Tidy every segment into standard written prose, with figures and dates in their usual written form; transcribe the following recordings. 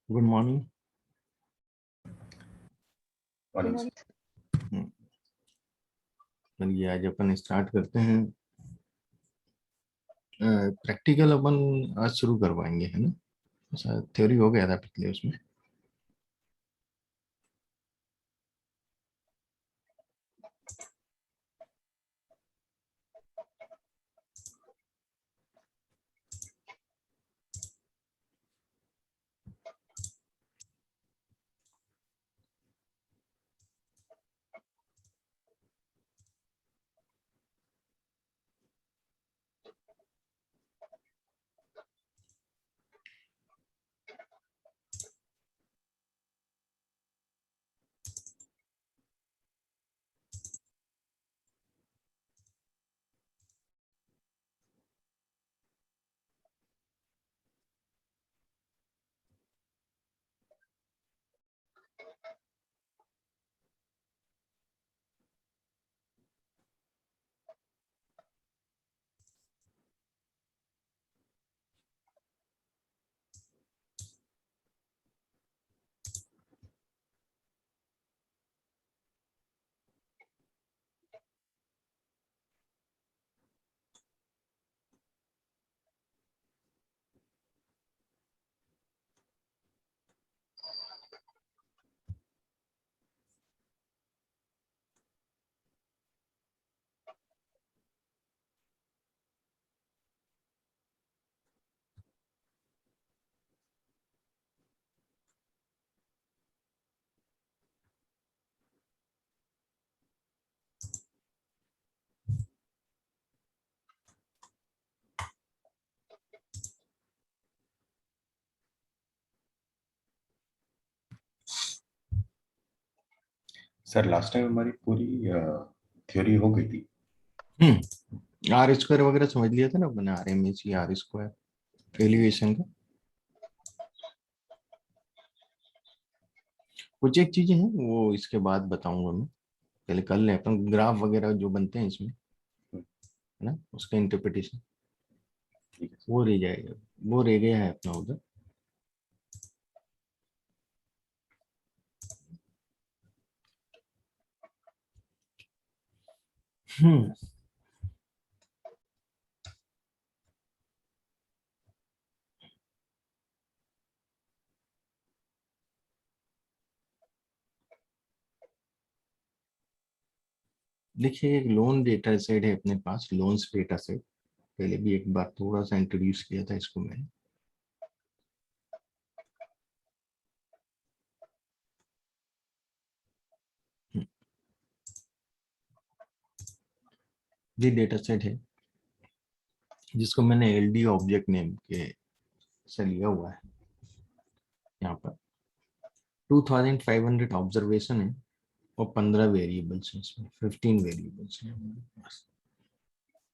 Good morning. Morning. चलिए आज अपन start करते हैं। प्रैक्टिकल अपन आज शुरू करवाएंगे, है ना। ऐसा थ्योरी हो गया था पिछले उसमें। सर लास्ट टाइम हमारी पूरी थ्योरी हो गई थी। आर स्क्वायर वगैरह समझ लिया था ना अपने, R M H R square elevation का। कुछ एक चीजें हैं वो इसके बाद बताऊंगा मैं। पहले कर लें अपन ग्राफ वगैरह जो बनते हैं इसमें, है ना, उसका इंटरप्रिटेशन ठीक है वो रह जाएगा। वो रह गया है अपना उधर। हम्म देखिए, एक लोन डेटा सेट है अपने पास, लोन्स डेटा सेट। पहले भी एक बार थोड़ा सा इंट्रोड्यूस किया था इसको मैंने। ये डेटा सेट है जिसको मैंने एलडी ऑब्जेक्ट नेम के से लिया हुआ है। यहाँ पर 2500 ऑब्जर्वेशन है और 15 वेरिएबल्स हैं, इसमें 15 वेरिएबल्स हैं हमारे पास।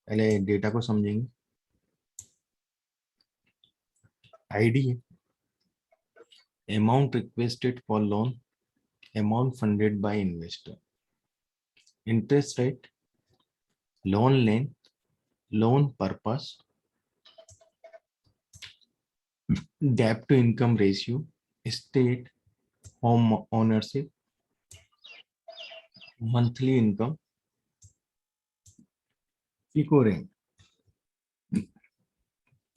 पहले डेटा को समझेंगे। आईडी है amount requested for loan, amount funded by investor, interest rate, loan length, loan purpose, डेब्ट to income ratio, state, home ownership, monthly income, इको रेंट।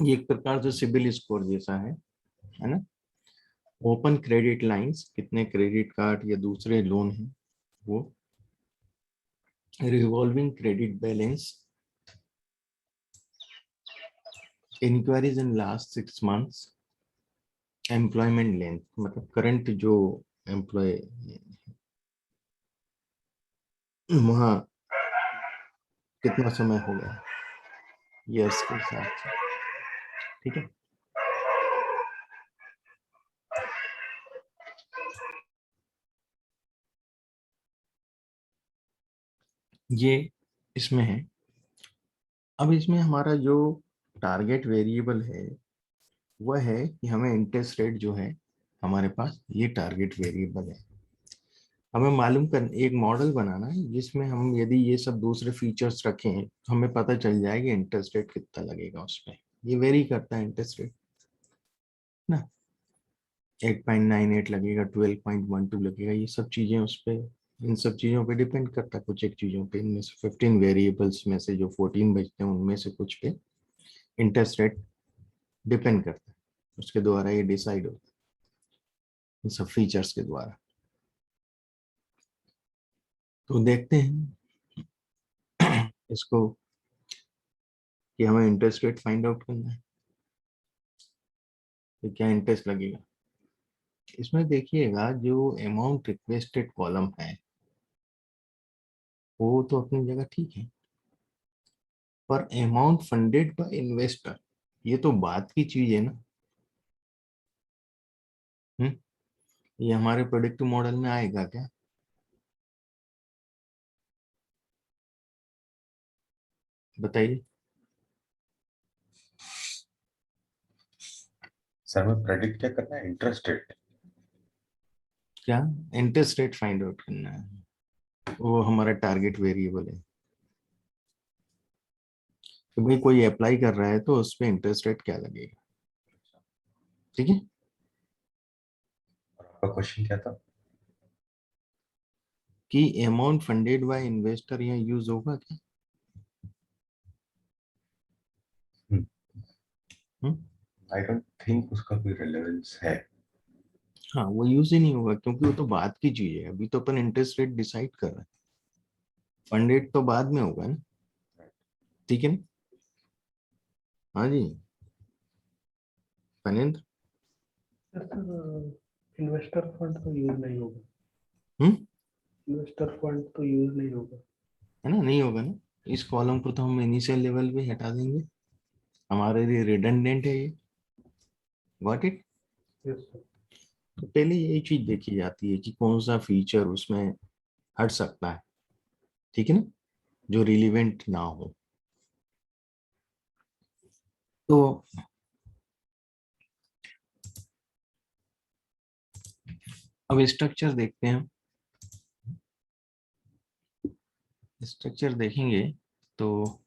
ये एक प्रकार से सिबिल स्कोर जैसा है ना। ओपन क्रेडिट लाइंस, कितने क्रेडिट कार्ड या दूसरे लोन हैं वो। Revolving credit balance, inquiries in last 6 months, employment length मतलब करंट जो एम्प्लॉय वहाँ कितना समय हो गया ईयर्स के हिसाब से। ठीक है। ये इसमें है। अब इसमें हमारा जो टारगेट वेरिएबल है वह है कि हमें इंटरेस्ट रेट जो है हमारे पास, ये टारगेट वेरिएबल है। हमें मालूम कर एक मॉडल बनाना है जिसमें हम यदि ये सब दूसरे फीचर्स रखें तो हमें पता चल जाएगा इंटरेस्ट रेट कितना लगेगा उसमें। ये वेरी करता है इंटरेस्ट रेट ना। 8.98 लगेगा, 12.12 लगेगा, ये सब चीजें उस पे, इन सब चीजों पे डिपेंड करता है। कुछ एक चीजों पे, इनमें से 15 वेरिएबल्स में से जो 14 बचते हैं उनमें से कुछ पे इंटरेस्ट रेट डिपेंड करता है, उसके द्वारा ये डिसाइड होता है, इन सब फीचर्स के द्वारा। तो देखते हैं इसको कि हमें इंटरेस्ट रेट फाइंड आउट करना है तो क्या इंटरेस्ट लगेगा। इसमें देखिएगा जो अमाउंट रिक्वेस्टेड कॉलम है वो तो अपनी जगह ठीक है, पर अमाउंट फंडेड बाय इन्वेस्टर ये तो बात की चीज है ना। हम्म, ये हमारे प्रोडिक्टिव मॉडल में आएगा क्या? बताइए। सर में प्रेडिक्ट क्या करना है, इंटरेस्ट रेट। क्या? इंटरेस्ट रेट फाइंड आउट करना है, वो हमारा टारगेट वेरिएबल है कि भाई कोई अप्लाई कर रहा है तो उस पर इंटरेस्ट रेट क्या लगेगा। ठीक है। और आपका क्वेश्चन क्या था? कि अमाउंट फंडेड बाय इन्वेस्टर यहाँ यूज होगा क्या? हम्म? आई डोंट थिंक उसका कोई रिलेवेंस है। हाँ, वो यूज ही नहीं होगा क्योंकि वो तो बात की चीज है, अभी तो अपन इंटरेस्ट रेट डिसाइड कर रहे हैं, फंडेड तो बाद में होगा ना। ठीक है ना? हाँ जी, फनेंद्र। सर इन्वेस्टर फंड तो यूज नहीं होगा। हम्म, इन्वेस्टर फंड तो यूज नहीं होगा। है ना, नहीं होगा ना। इस कॉलम को तो हम इनिशियल लेवल पे हटा देंगे, हमारे लिए रिडंडेंट है ये। Got it. Yes sir. तो पहले यही चीज देखी जाती है कि कौन सा फीचर उसमें हट सकता है, ठीक है ना, जो रिलीवेंट ना हो। तो अब स्ट्रक्चर देखते हैं। स्ट्रक्चर देखेंगे तो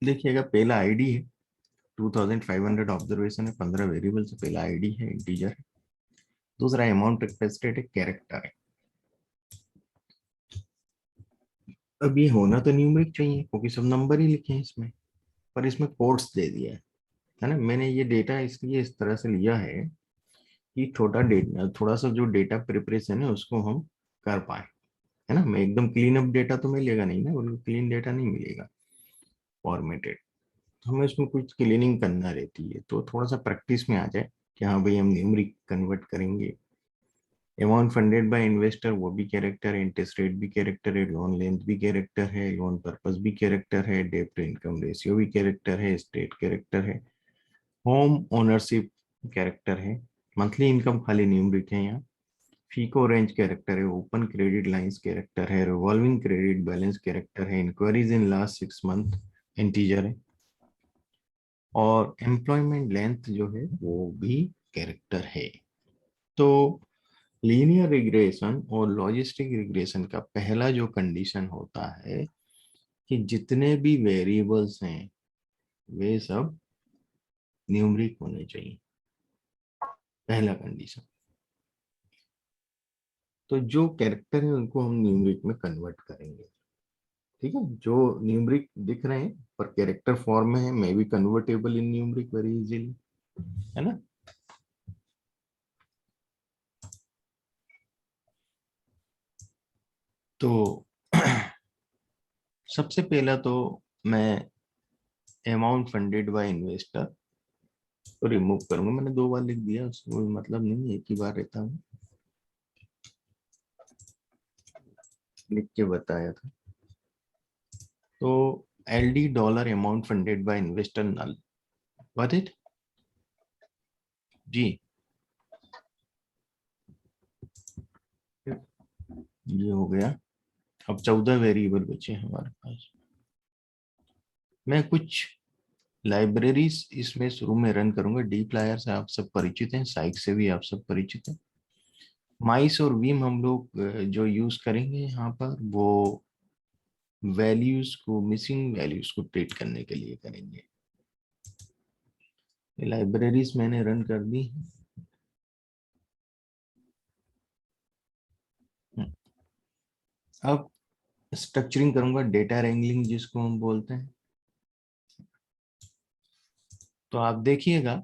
देखिएगा, पहला आईडी है, 2500 ऑब्जर्वेशन है, 15 वेरिएबल से पहला आईडी है, इंटीजर है। दूसरा अमाउंट रिक्वेस्टेड है, कैरेक्टर है। अब ये होना तो न्यूमेरिक चाहिए क्योंकि सब नंबर ही लिखे हैं इसमें, पर इसमें कोड्स दे दिया है ना। मैंने ये डेटा इसलिए इस तरह से लिया है कि छोटा डेटा, थोड़ा सा जो डेटा प्रिपरेशन है उसको हम कर पाए, है ना। मैं एकदम क्लीन अप डेटा तो मिलेगा नहीं ना, बिल्कुल क्लीन डेटा नहीं मिलेगा फॉर्मेटेड। तो हमें इसमें कुछ क्लीनिंग करना रहती है, तो थोड़ा सा प्रैक्टिस में आ जाए कि हाँ भाई हम न्यूमेरिक कन्वर्ट करेंगे। अमाउंट फंडेड बाय इन्वेस्टर वो भी कैरेक्टर है, इंटरेस्ट रेट भी कैरेक्टर है, लोन लेंथ भी कैरेक्टर है, लोन पर्पस भी कैरेक्टर है, डेब्ट टू इनकम रेशियो भी कैरेक्टर है, स्टेट कैरेक्टर है, होम ओनरशिप कैरेक्टर है, मंथली इनकम खाली न्यूमेरिक है यहाँ, फीको रेंज कैरेक्टर है, ओपन क्रेडिट लाइंस कैरेक्टर है, रिवॉल्विंग क्रेडिट बैलेंस कैरेक्टर है, inquiries in last 6 month integer है, और एम्प्लॉयमेंट लेंथ जो है वो भी कैरेक्टर है। तो लीनियर रिग्रेशन और लॉजिस्टिक रिग्रेशन का पहला जो कंडीशन होता है कि जितने भी वेरिएबल्स हैं वे सब न्यूमरिक होने चाहिए, पहला कंडीशन। तो जो कैरेक्टर है उनको हम न्यूमरिक में कन्वर्ट करेंगे। ठीक है, जो न्यूमरिक दिख रहे हैं पर कैरेक्टर फॉर्म में है, may be convertible in numeric very easily, है ना। तो सबसे पहला तो मैं अमाउंट फंडेड बाय इन्वेस्टर तो रिमूव करूंगा, मैंने 2 बार लिख दिया, उसको कोई मतलब नहीं, एक ही बार रहता हूँ, लिख के बताया था। तो LD dollar amount funded by investor null, got it जी। ये हो गया। अब 14 वेरिएबल बचे हमारे पास। मैं कुछ लाइब्रेरीज इसमें शुरू में रन करूंगा। डीप्लायर से आप सब परिचित हैं, साइक से भी आप सब परिचित हैं। माइस और वीम हम लोग जो यूज करेंगे यहाँ पर वो वैल्यूज को, मिसिंग वैल्यूज को ट्रीट करने के लिए करेंगे। लाइब्रेरीज मैंने रन कर दी। अब स्ट्रक्चरिंग करूंगा, डेटा रेंगलिंग जिसको हम बोलते हैं। तो आप देखिएगा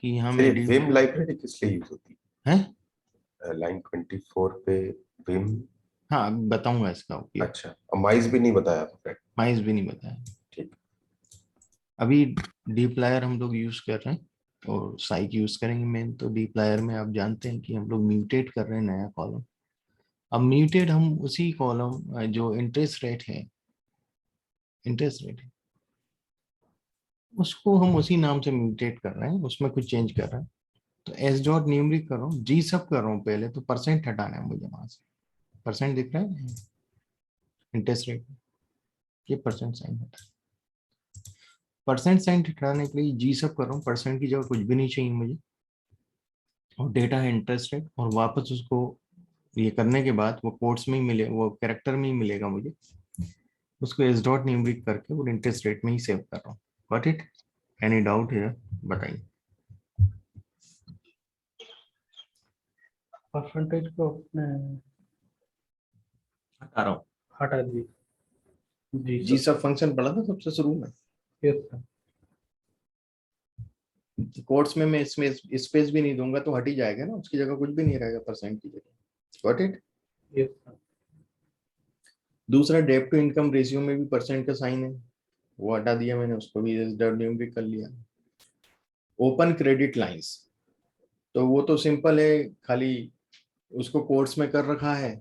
कि यहाँ फिर में विम लाइब्रेरी किस लिए यूज होती है। है? लाइन 24 पे विम। हाँ, बताऊंगा इसका उपयोग। अच्छा, और माइस भी नहीं बताया आपने? माइस भी नहीं बताया। ठीक। अभी डीप्लायर हम लोग यूज कर रहे हैं और साइक यूज करेंगे मेन। तो डीप्लायर में आप जानते हैं कि हम लोग म्यूटेट कर रहे हैं नया कॉलम। अब म्यूटेट हम उसी कॉलम जो इंटरेस्ट रेट है, उसको हम उसी नाम से म्यूटेट कर रहे हैं, उसमें कुछ चेंज कर रहे हैं। तो एस डॉट न्यूमरिक कर रहा हूँ, जी सब कर रहा हूँ पहले। तो परसेंट हटाना है मुझे वहां से। परसेंट दिख रहा है इंटरेस्ट रेट, ये परसेंट साइन हटा। परसेंट साइन हटाने के लिए जी सब कर रहा हूँ, परसेंट की जगह कुछ भी नहीं चाहिए मुझे। और डेटा है इंटरेस्ट रेट, और वापस उसको ये करने के बाद वो कोट्स में ही मिले, वो कैरेक्टर में ही मिलेगा मुझे। उसको एस डॉट न्यूमरिक करके और इंटरेस्ट रेट में ही सेव कर रहा हूँ। Got it? एनी डाउट है? बताइए। परसेंटेज को अपने हटा रहा हूँ। हटा दिए। जी जी सर। सब फंक्शन पढ़ा था सबसे शुरू में। Yes sir. कोट्स में मैं इसमें स्पेस भी नहीं दूंगा तो हट ही जाएगा ना, उसकी जगह कुछ भी नहीं रहेगा परसेंट की जगह। Got it? Yes sir. दूसरा, डेट टू इनकम रेशियो में भी परसेंट का साइन है, वो हटा दिया मैंने, उसको भी भी कर लिया। ओपन क्रेडिट लाइंस, तो वो तो सिंपल है, खाली उसको कोट्स में कर रखा है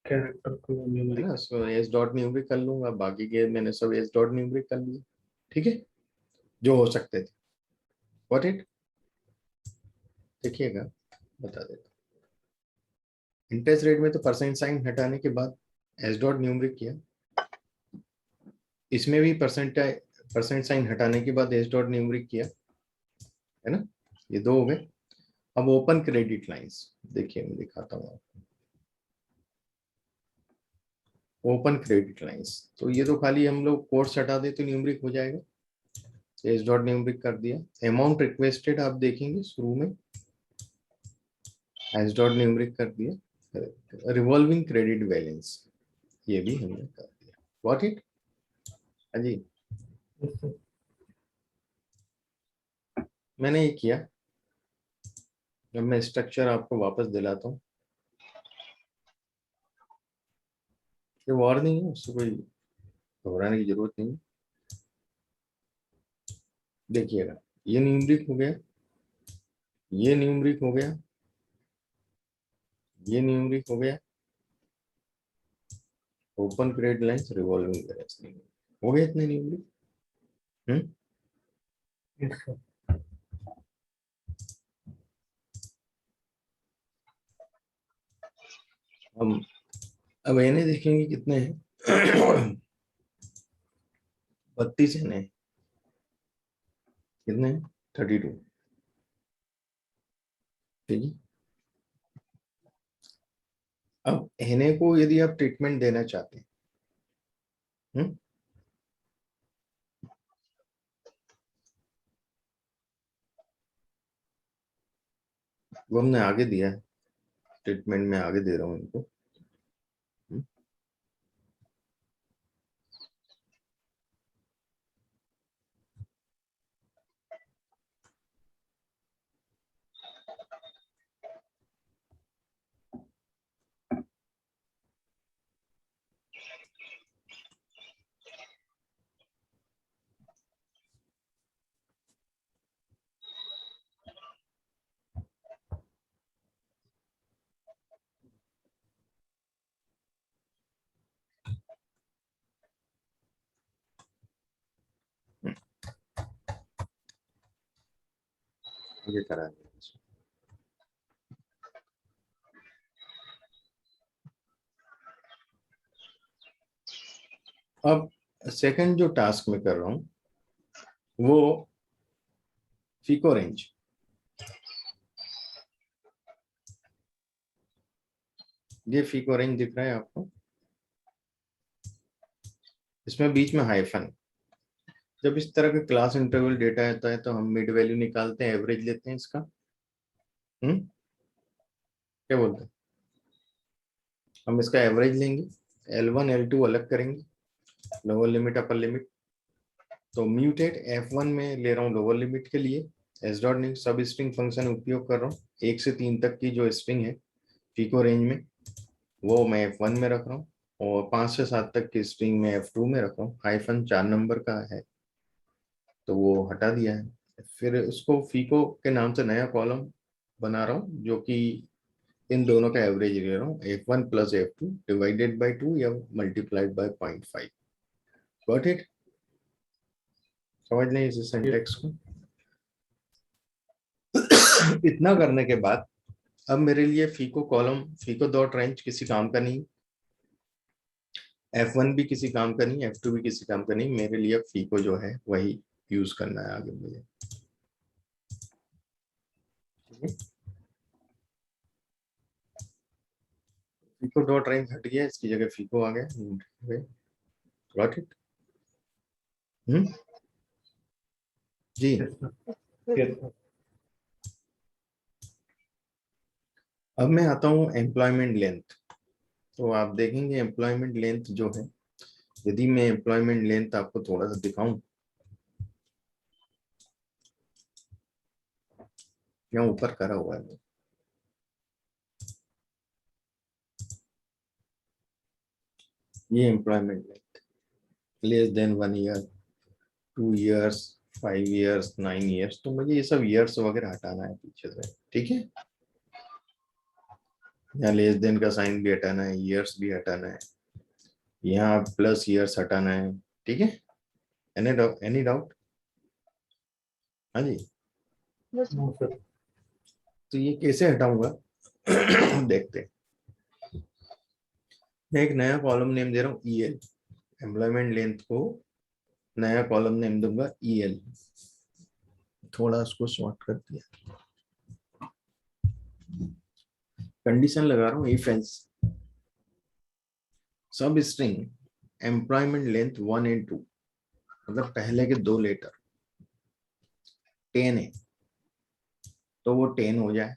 कैरेक्टर को ना, न्यूमेरिक। उसको एस डॉट न्यूमरिक कर लूंगा, बाकी के मैंने सब एस डॉट न्यूमरिक कर लिया। ठीक है, जो हो सकते थे। What it? देखिएगा, बता देता। इंटरेस्ट रेट में तो परसेंट साइन हटाने के बाद एस डॉट न्यूमरिक किया, इसमें भी परसेंट साइन हटाने के बाद एस डॉट न्यूमरिक किया, है ना। ये दो हो गए। अब ओपन क्रेडिट लाइंस देखिए, मैं दिखाता हूँ आपको। ओपन क्रेडिट लाइंस, तो ये तो खाली हम लोग कोट्स हटा दे तो न्यूमरिक हो जाएगा। एस डॉट न्यूमरिक कर दिया। अमाउंट रिक्वेस्टेड आप देखेंगे शुरू में, एस डॉट न्यूमरिक कर दिया। रिवॉल्विंग क्रेडिट बैलेंस, ये भी हमने कर दिया। What it? हाँ जी, यस सर। मैंने ये किया। जब मैं स्ट्रक्चर आपको वापस दिलाता हूँ, ये वॉर नहीं है, उससे कोई घबराने की जरूरत नहीं है। देखिएगा, ये न्यूमरिक हो गया, ये न्यूमरिक हो गया, ये न्यूमरिक हो गया। Open credit lines, revolving balance हो गए इतने न्यूमरिक। Yes sir. हम अब एने देखेंगे कितने हैं। 32 एने, कितने? 32। ठीक है। अब एने को यदि आप ट्रीटमेंट देना चाहते हैं, हम्म, वो हमने आगे दिया है, ट्रीटमेंट में आगे दे रहा हूँ इनको। हम्म, ये करा दिया। अब सेकंड जो टास्क में कर रहा हूँ वो फीको रेंज। ये फीको रेंज दिख रहा है आपको, इसमें बीच में हाइफन। जब इस तरह का क्लास इंटरवल डेटा आता है तो हम मिड वैल्यू निकालते हैं, एवरेज लेते हैं इसका। क्या बोलते हैं? हम इसका एवरेज लेंगे, L1 L2 अलग करेंगे, लोअर लिमिट अपर लिमिट। तो म्यूटेट F1 में ले रहा हूँ लोअर लिमिट के लिए, एस डॉट नहीं सब स्ट्रिंग फंक्शन उपयोग कर रहा हूँ। 1 से 3 तक की जो स्ट्रिंग है फीको रेंज में, वो मैं F1 में रख रहा हूँ, और 5 से 7 तक की स्ट्रिंग में F2 में रख रहा हूँ। हाइफन 4 नंबर का है तो वो हटा दिया है। फिर उसको फीको के नाम से नया कॉलम बना रहा हूँ, जो कि इन दोनों का एवरेज ले रहा हूँ, F1 plus F2 divided by 2 या मल्टीप्लाइड बाई 0.5। Got it? समझ लें इस सिंटैक्स को। इतना करने के बाद अब मेरे लिए फीको कॉलम, फीको डॉट रेंज किसी काम का नहीं, F1 भी किसी काम का नहीं, F2 भी किसी काम का नहीं। मेरे लिए फीको जो है वही यूज करना है आगे मुझे। फीको डॉट रेंज हट गया, इसकी जगह फीको आ गया। Got it? जी। Yes, sir. Yes, sir. अब मैं आता हूँ एम्प्लॉयमेंट लेंथ। तो आप देखेंगे एम्प्लॉयमेंट लेंथ जो है, यदि मैं एम्प्लॉयमेंट लेंथ आपको थोड़ा सा दिखाऊं, यहाँ ऊपर करा हुआ है, ये employment length less than 1 year, 2 years, 5 years, 9 years. तो मुझे ये सब ईयर्स वगैरह हटाना है पीछे से, ठीक है। यहाँ लेस देन का साइन भी हटाना है, ईयर्स भी हटाना है, यहाँ प्लस ईयर्स हटाना है, ठीक है। Any doubt? हाँ जी। No, sir. तो ये कैसे हटाऊंगा? देखते हैं। मैं एक नया कॉलम नेम दे रहा हूँ EL, एम्प्लॉयमेंट लेंथ को नया कॉलम नेम दूंगा EL। थोड़ा उसको शॉर्ट कर दिया, कंडीशन लगा रहा हूँ इफ एल्स सब स्ट्रिंग एम्प्लॉयमेंट लेंथ 1 and 2, मतलब पहले के 2 लेटर 10 है तो वो 10 हो जाए,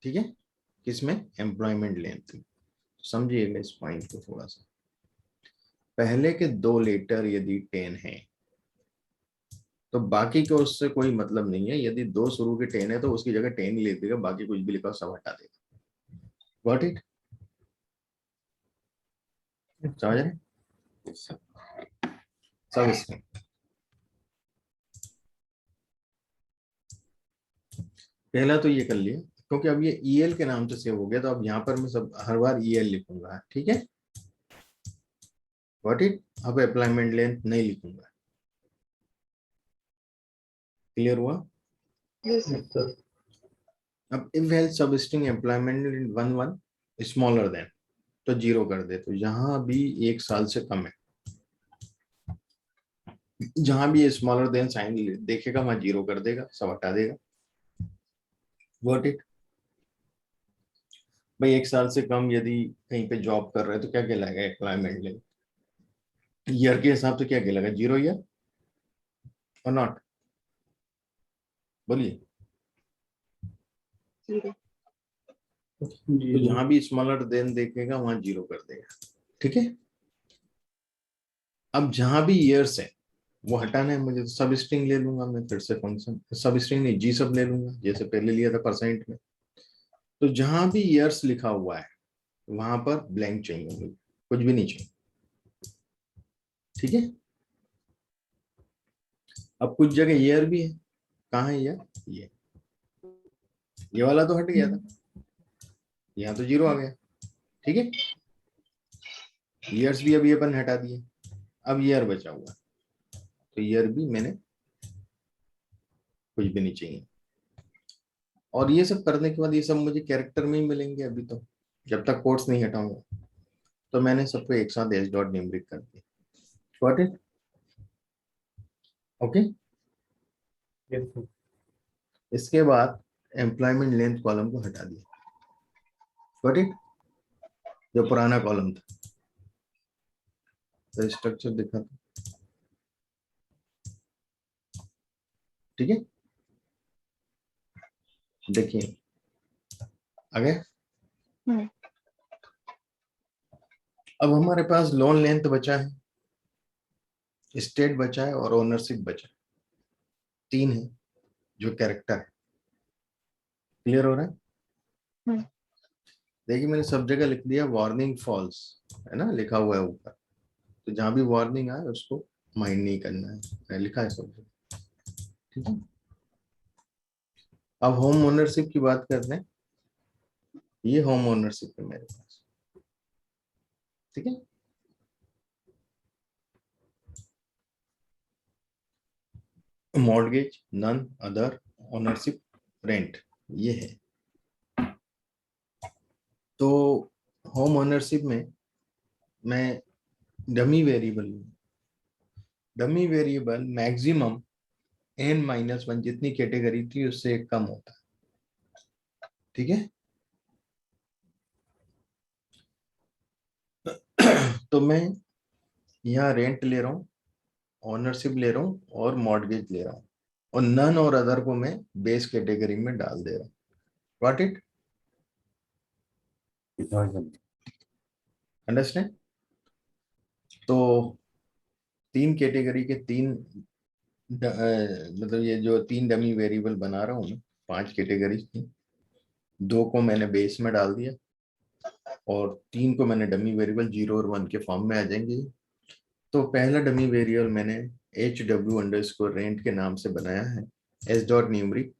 ठीक है। किसमें? Employment length. समझिएगा इस पॉइंट को थोड़ा सा। पहले के 2 लेटर यदि 10 है तो बाकी को उससे कोई मतलब नहीं है। यदि 2 शुरू के 10 है तो उसकी जगह 10 लिख देगा, बाकी कुछ भी लिखा सब हटा देगा। Got it? समझ रहे? सब स्ट्रिंग पहला तो ये कर लिया, क्योंकि अब ये EL के नाम से सेव हो गया, तो अब यहाँ पर मैं सब हर बार EL लिखूंगा, ठीक है। Got it? अब एम्प्लॉयमेंट लेंथ नहीं लिखूंगा। क्लियर हुआ? Yes, sir. अब इफ हेल्थ सब स्ट्रिंग एम्प्लॉयमेंट 1 स्मॉलर देन, तो 0 कर दे। तो जहां भी 1 साल से कम है, जहां भी स्मॉलर देन साइन देखेगा वहां 0 कर देगा, सब हटा देगा। Got it? भाई 1 साल से कम यदि कहीं पे जॉब कर रहे हैं तो क्या कहलाएगा एम्प्लॉयमेंट लेंथ? ईयर के हिसाब से क्या कहलाएगा? 0 ईयर और नॉट? बोलिए। तो Zero. जहां भी स्मॉलर देन देखेगा वहां 0 कर देगा, ठीक है। अब जहां भी ईयर्स है वो हटाना है मुझे, तो सब स्ट्रिंग ले लूंगा मैं, फिर से फंक्शन सब स्ट्रिंग नहीं जी सब ले लूंगा, जैसे पहले लिया था परसेंट में। तो जहां भी ईयर्स लिखा हुआ है वहां पर ब्लैंक चाहिए मुझे, कुछ भी नहीं चाहिए, ठीक है। अब कुछ जगह ईयर भी है, कहाँ है ईयर? ये वाला तो हट गया था, यहाँ तो 0 आ गया, ठीक है। ईयर्स भी अभी अपन हटा दिए, अब ईयर बचा हुआ, तो ईयर भी मैंने कुछ भी नहीं चाहिए। और ये सब करने के बाद ये सब मुझे कैरेक्टर में ही मिलेंगे अभी, तो जब तक कोट्स नहीं हटाऊंगा। तो मैंने सबको एक साथ एच डॉट निम्रिक कर दिया। Got it? Okay. Yes, sir. इसके बाद एम्प्लॉयमेंट लेंथ कॉलम को हटा दिया। Got it? जो पुराना कॉलम था, तो स्ट्रक्चर दिखा था। ठीक है, देखिए आगे। अब हमारे पास लोन लेंथ बचा है, स्टेट बचा है और ओनरशिप बचा है, तीन है जो कैरेक्टर है। क्लियर हो रहा है? देखिए मैंने सब जगह लिख दिया वार्निंग फॉल्स, है ना, लिखा हुआ है ऊपर, तो जहां भी वार्निंग आए उसको माइंड नहीं करना है, मैंने लिखा है सब जगह। ठीक है, अब होम ओनरशिप की बात करते हैं। ये होम ओनरशिप है मेरे पास, ठीक है। Mortgage, none, other, ownership, rent, ये है। तो होम ओनरशिप में मैं डमी वेरिएबल लूँ। डमी वेरिएबल मैक्सिमम n-1 जितनी कैटेगरी थी उससे एक कम होता है, ठीक है। तो मैं यहाँ रेंट ले रहा हूँ, ओनरशिप ले रहा हूँ और मॉर्गेज ले रहा हूँ, और नन और अदर को मैं बेस कैटेगरी में डाल दे रहा हूँ। Got it? अंडरस्टैंड? तो तीन कैटेगरी के तीन मतलब ये जो तीन डमी वेरिएबल बना रहा हूँ मैं, 5 कैटेगरी थी, 2 को मैंने बेस में डाल दिया और 3 को मैंने डमी वेरिएबल 0 और 1 के फॉर्म में आ जाएंगे। तो पहला डमी वेरिएबल मैंने HW_rent के नाम से बनाया है, s.numeric।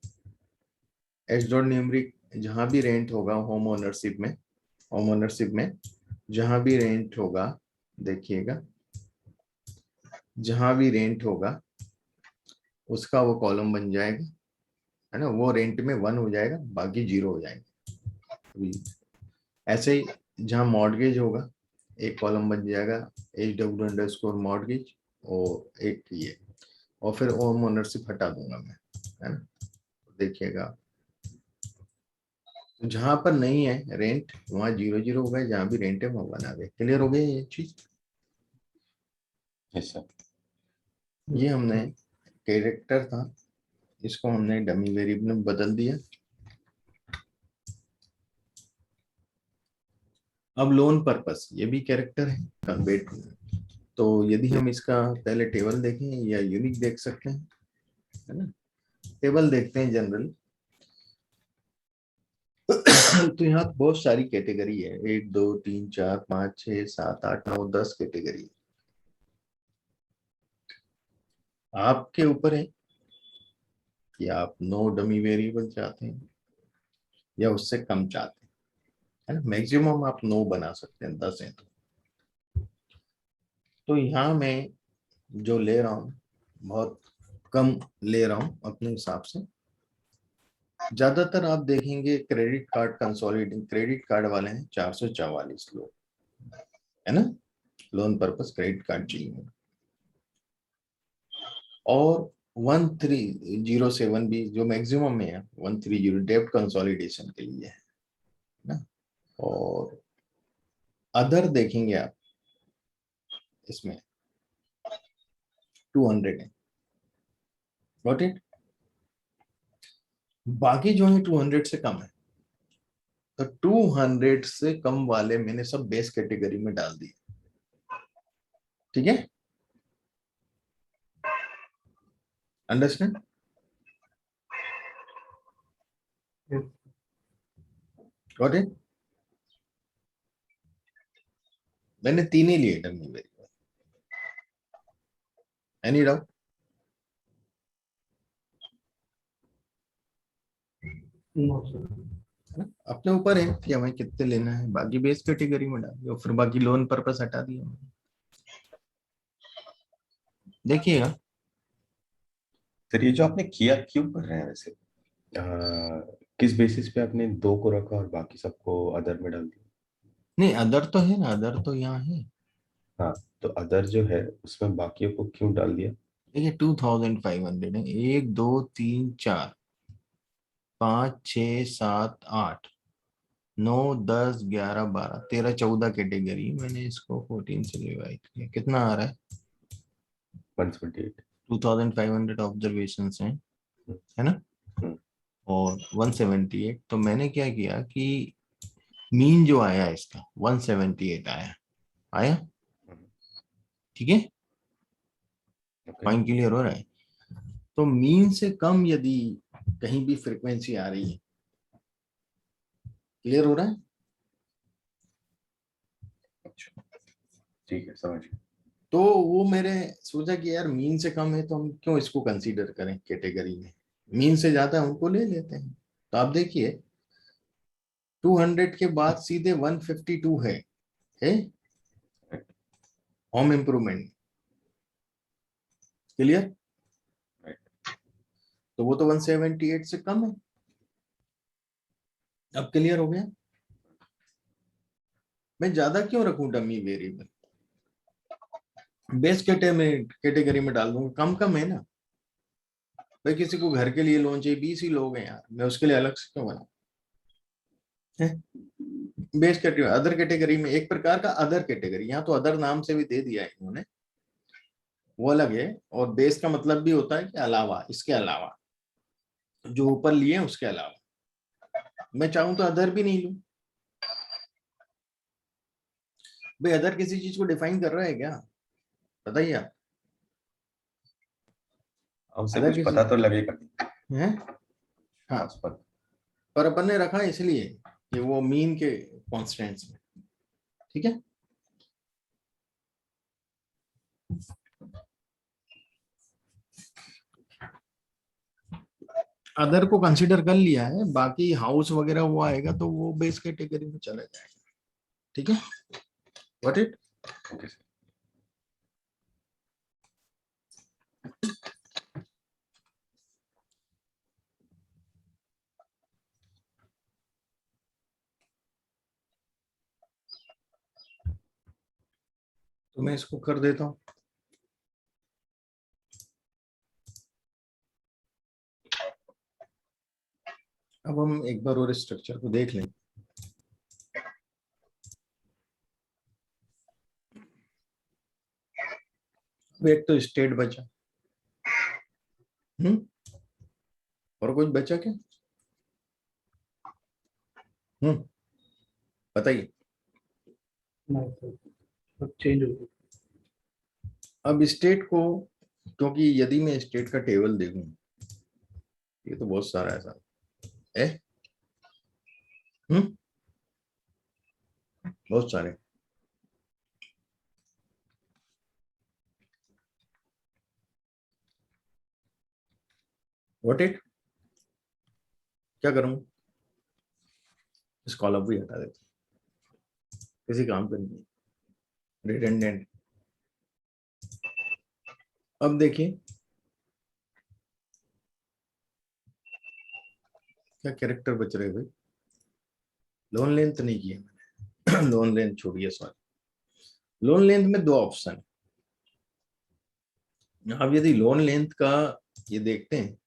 s.numeric जहां भी रेंट होगा होम ओनरशिप में जहां भी रेंट होगा, देखिएगा, जहां भी रेंट होगा उसका वो कॉलम बन जाएगा, है ना, वो रेंट में 1 हो जाएगा, बाकी 0 हो जाएंगे। ऐसे ही जहां मॉर्गेज होगा एक कॉलम बन जाएगा HW_mortgage और एक ये, और फिर होम ओनरशिप हटा दूंगा मैं, है ना। देखिएगा जहां पर नहीं है रेंट वहां 0 0 होगा, जहां भी रेंट है वहां 1 आ गए। क्लियर हो गया ये चीज? Yes sir. ये हमने कैरेक्टर था, इसको हमने डमी वेरिएबल में बदल दिया। अब लोन पर्पस, ये भी कैरेक्टर है कन्वर्ट। तो यदि हम इसका पहले टेबल देखें या यूनिक देख सकते हैं, है ना। टेबल देखते हैं जनरल। तो यहाँ बहुत सारी कैटेगरी है, 1 2 3 4 5 6 7 8 9 10 कैटेगरी। आपके ऊपर है कि आप 9 डमी वेरिएबल चाहते हैं या उससे कम चाहते हैं, है ना। मैक्सिमम आप 9 बना सकते हैं, 10 है तो यहाँ मैं जो ले रहा हूँ बहुत कम ले रहा हूँ अपने हिसाब से। ज्यादातर आप देखेंगे credit card consolidating credit card वाले हैं 444 लोग, है ना, लोन पर्पस क्रेडिट कार्ड चाहिए। और 1307 भी जो मैक्सिमम में है, 130 डेब्ट कंसोलिडेशन के लिए है ना। और अदर देखेंगे आप, इसमें 200 है। Got it? बाकी जो है 200 से कम है, तो 200 से कम वाले मैंने सब बेस कैटेगरी में डाल दिए, ठीक है। अंडरस्टैंड? Yes. Got it? मैंने 3 ही लिए dummy variable. Any doubt? No, sir. अपने ऊपर है कि हमें कितने लेना है, बाकी बेस कैटेगरी में डाल दिया, फिर बाकी लोन पर्पस हटा दिया। देखिएगा सर ये जो आपने किया क्यों कर रहे हैं वैसे? किस बेसिस पे आपने 2 को रखा और बाकी सबको अदर में डाल दिया? नहीं, अदर तो है ना, अदर तो यहाँ है। हाँ, तो अदर जो है उसमें बाकियों को क्यों डाल दिया? देखिए 2500 है, 1 2 3 4 5 6 7 8 9 10 11 12 13 14 कैटेगरी, मैंने इसको 14 से डिवाइड किया, कितना आ रहा है? 128। 2500 ऑब्जर्वेशन हैं, है ना, और 178। तो मैंने क्या किया कि मीन जो आया इसका 178 आया, आया, ठीक है, ओके। पॉइंट क्लियर हो रहा है। तो मीन से कम यदि कहीं भी फ्रीक्वेंसी आ रही है, क्लियर हो रहा है, अच्छा, ठीक है, समझ गया। तो वो मेरे सोचा कि यार मीन से कम है तो हम क्यों इसको कंसीडर करें कैटेगरी में, मीन से ज्यादा उनको ले लेते हैं। तो आप देखिए 200 के बाद सीधे 152 है होम इम्प्रूवमेंट, क्लियर, तो वो तो 178 से कम है। अब क्लियर हो गया, मैं ज्यादा क्यों रखूं डमी वेरिएबल, बेस कैटेगरी में डाल दूंगा, कम कम है ना भाई, किसी को घर के लिए लोन चाहिए, 20 ही लोग हैं यार, मैं उसके लिए अलग से क्यों बनाऊं, बेस कैटेगरी, अदर कैटेगरी में एक प्रकार का अदर कैटेगरी, यहाँ तो अदर नाम से भी दे दिया है इन्होंने, वो अलग है। और बेस का मतलब भी होता है कि अलावा, इसके अलावा जो ऊपर लिए उसके अलावा, मैं चाहूं तो अदर भी नहीं लूं भाई, अदर किसी चीज को डिफाइन कर रहा है क्या, बताइए आप, अब उसे अदर कुछ किसी पता तो लगेगा है, हाँ, आस पर। पर अपन ने रखा है इसलिए कि वो मीन के कॉन्स्टेंट्स में, ठीक है। अदर को कंसीडर कर लिया है, बाकी हाउस वगैरह वो आएगा तो वो बेस कैटेगरी में चला जाएगा, ठीक है, व्हाट इट। Okay sir. तो मैं इसको कर देता हूँ। अब हम एक बार और स्ट्रक्चर को देख लें। अब एक तो स्टेट बचा, और कुछ बचा क्या, बताइए। नहीं सर, सब चेंज हो गया। अब स्टेट को, क्योंकि यदि मैं स्टेट का टेबल देखूं, ये तो बहुत सारा ऐसा है, बहुत सारे, व्हाट इट, क्या करूं, इस कॉलम भी हटा देता हूं, किसी काम का नहीं, रिडंडेंट। अब देखिए क्या कैरेक्टर बच रहे भाई, लोन लेंथ नहीं किया मैंने लोन लेंथ छोड़िए, सॉरी, लोन लेंथ में दो ऑप्शन है। अब यदि लोन लेंथ का ये देखते हैं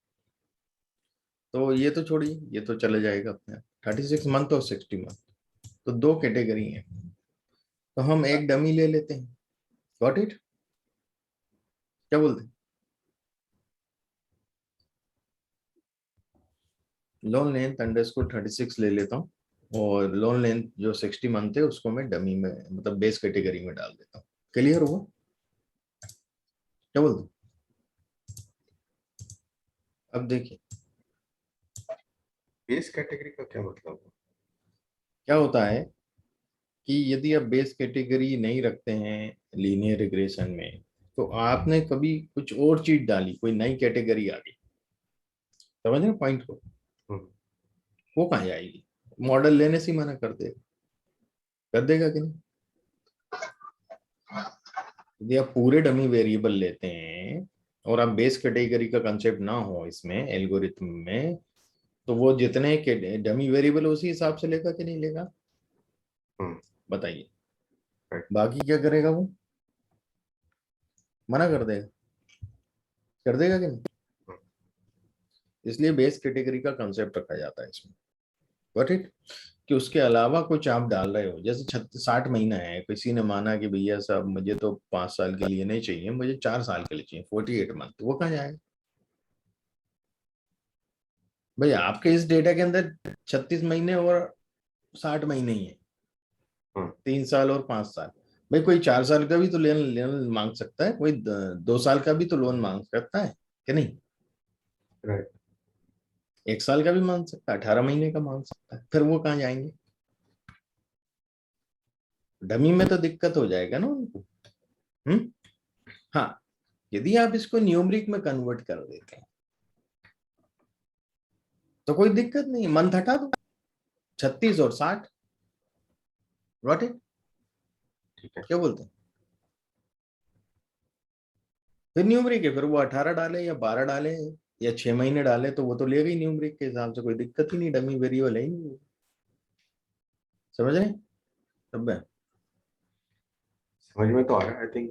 तो ये तो छोड़िए, ये तो चले जाएगा अपने 36 मंथ और 60 मंथ, तो दो कैटेगरी है, तो हम एक डमी ले लेते हैं, गॉट इट, क्या बोलते हैं, लोन लेंथ अंडरस्कोर 36 ले लेता हूँ, और लोन लेंथ जो 60 मंथ है उसको मैं डमी में, मतलब बेस कैटेगरी में डाल देता हूँ, क्लियर हुआ, क्या बोलते हैं। अब देखिए बेस कैटेगरी का क्या मतलब है? क्या होता है कि यदि आप बेस कैटेगरी नहीं रखते हैं लीनियर रिग्रेशन में, तो आपने कभी कुछ और चीज डाली, कोई नई कैटेगरी आ गई, समझ रहे पॉइंट को, हम्म, वो कहाँ जाएगी, मॉडल लेने से ही मना कर देगा कि नहीं। यदि आप पूरे डमी वेरिएबल लेते हैं और आप बेस कैटेगरी का कंसेप्ट ना हो इसमें एल्गोरिथम में, तो वो जितने के डमी वेरिएबल उसी हिसाब से लेगा कि नहीं लेगा, हम्म, बताइए, right, बाकी क्या करेगा वो, मना कर देगा कि नहीं, हम्म, इसलिए बेस कैटेगरी का कंसेप्ट रखा जाता है इसमें, गॉट इट, कि उसके अलावा कुछ आप डाल रहे हो, जैसे 60 महीना है, किसी ने माना कि भैया साहब मुझे तो 5 साल के लिए नहीं चाहिए, मुझे 4 साल के लिए चाहिए, 48 मंथ, वो कहाँ जाएगा, भाई आपके इस डेटा के अंदर 36 महीने और 60 महीने ही है, 3 साल और 5 साल। भाई कोई 4 साल का भी तो लोन मांग सकता है, कोई 2 साल का भी तो लोन मांग सकता है कि नहीं? राइट। 1 साल का भी मांग सकता है, 18 महीने का मांग सकता है, फिर वो कहाँ जाएंगे? डमी में तो दिक्कत हो जाएगा ना उनको। हाँ, यदि आप इसको न्यूमरिक में कन्वर्ट कर देते हैं तो कोई दिक्कत नहीं, मंथ हटा दो, 36 और 60। Got it? ठीक है। क्या बोलते हैं? फिर न्यूमरिक है, फिर वो 18 डाले या 12 डाले या 6 महीने डाले तो वो तो लेगा ही न्यूमरिक के हिसाब से, कोई दिक्कत ही नहीं, डमी वेरिएबल है ही नहीं। समझ रहे? तब समझ में तो आ रहा है। आई थिंक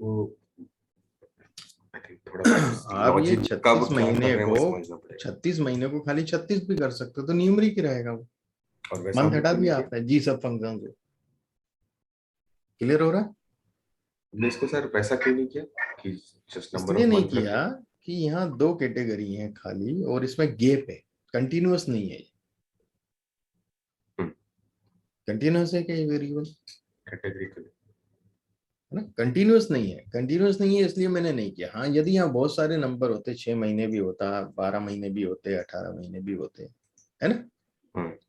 थोड़ा सा आप ये लॉजिक 36 कब क्या कर महीने रहे हैं को वो समझना पड़ेगा। 36 महीने को खाली 36 भी कर सकते हो तो न्यूमरिक ही रहेगा वो। और वैसा मंथ हमने हटा क्यों नहीं दिया किया? आपने जी सब फंक्शन से। क्लियर हो रहा है? हमने इसको सर वैसा क्यों नहीं किया कि जस्ट नंबर इसलिए ऑफ नहीं मंथ रख किया दिया? कि यहाँ 2 कैटेगरी हैं खाली और इसमें गैप है, कंटिन्यूअस नहीं है। कंटिन्यूअस है क्या ये वेरिएबल? कैटेगरी के लिए। है ना, कंटिन्यूअस नहीं है, कंटिन्यूअस नहीं है इसलिए मैंने नहीं किया। हाँ, यदि यहाँ बहुत सारे नंबर होते, 6 महीने भी होता, 12 महीने भी होते, 18 महीने भी होते, है ना,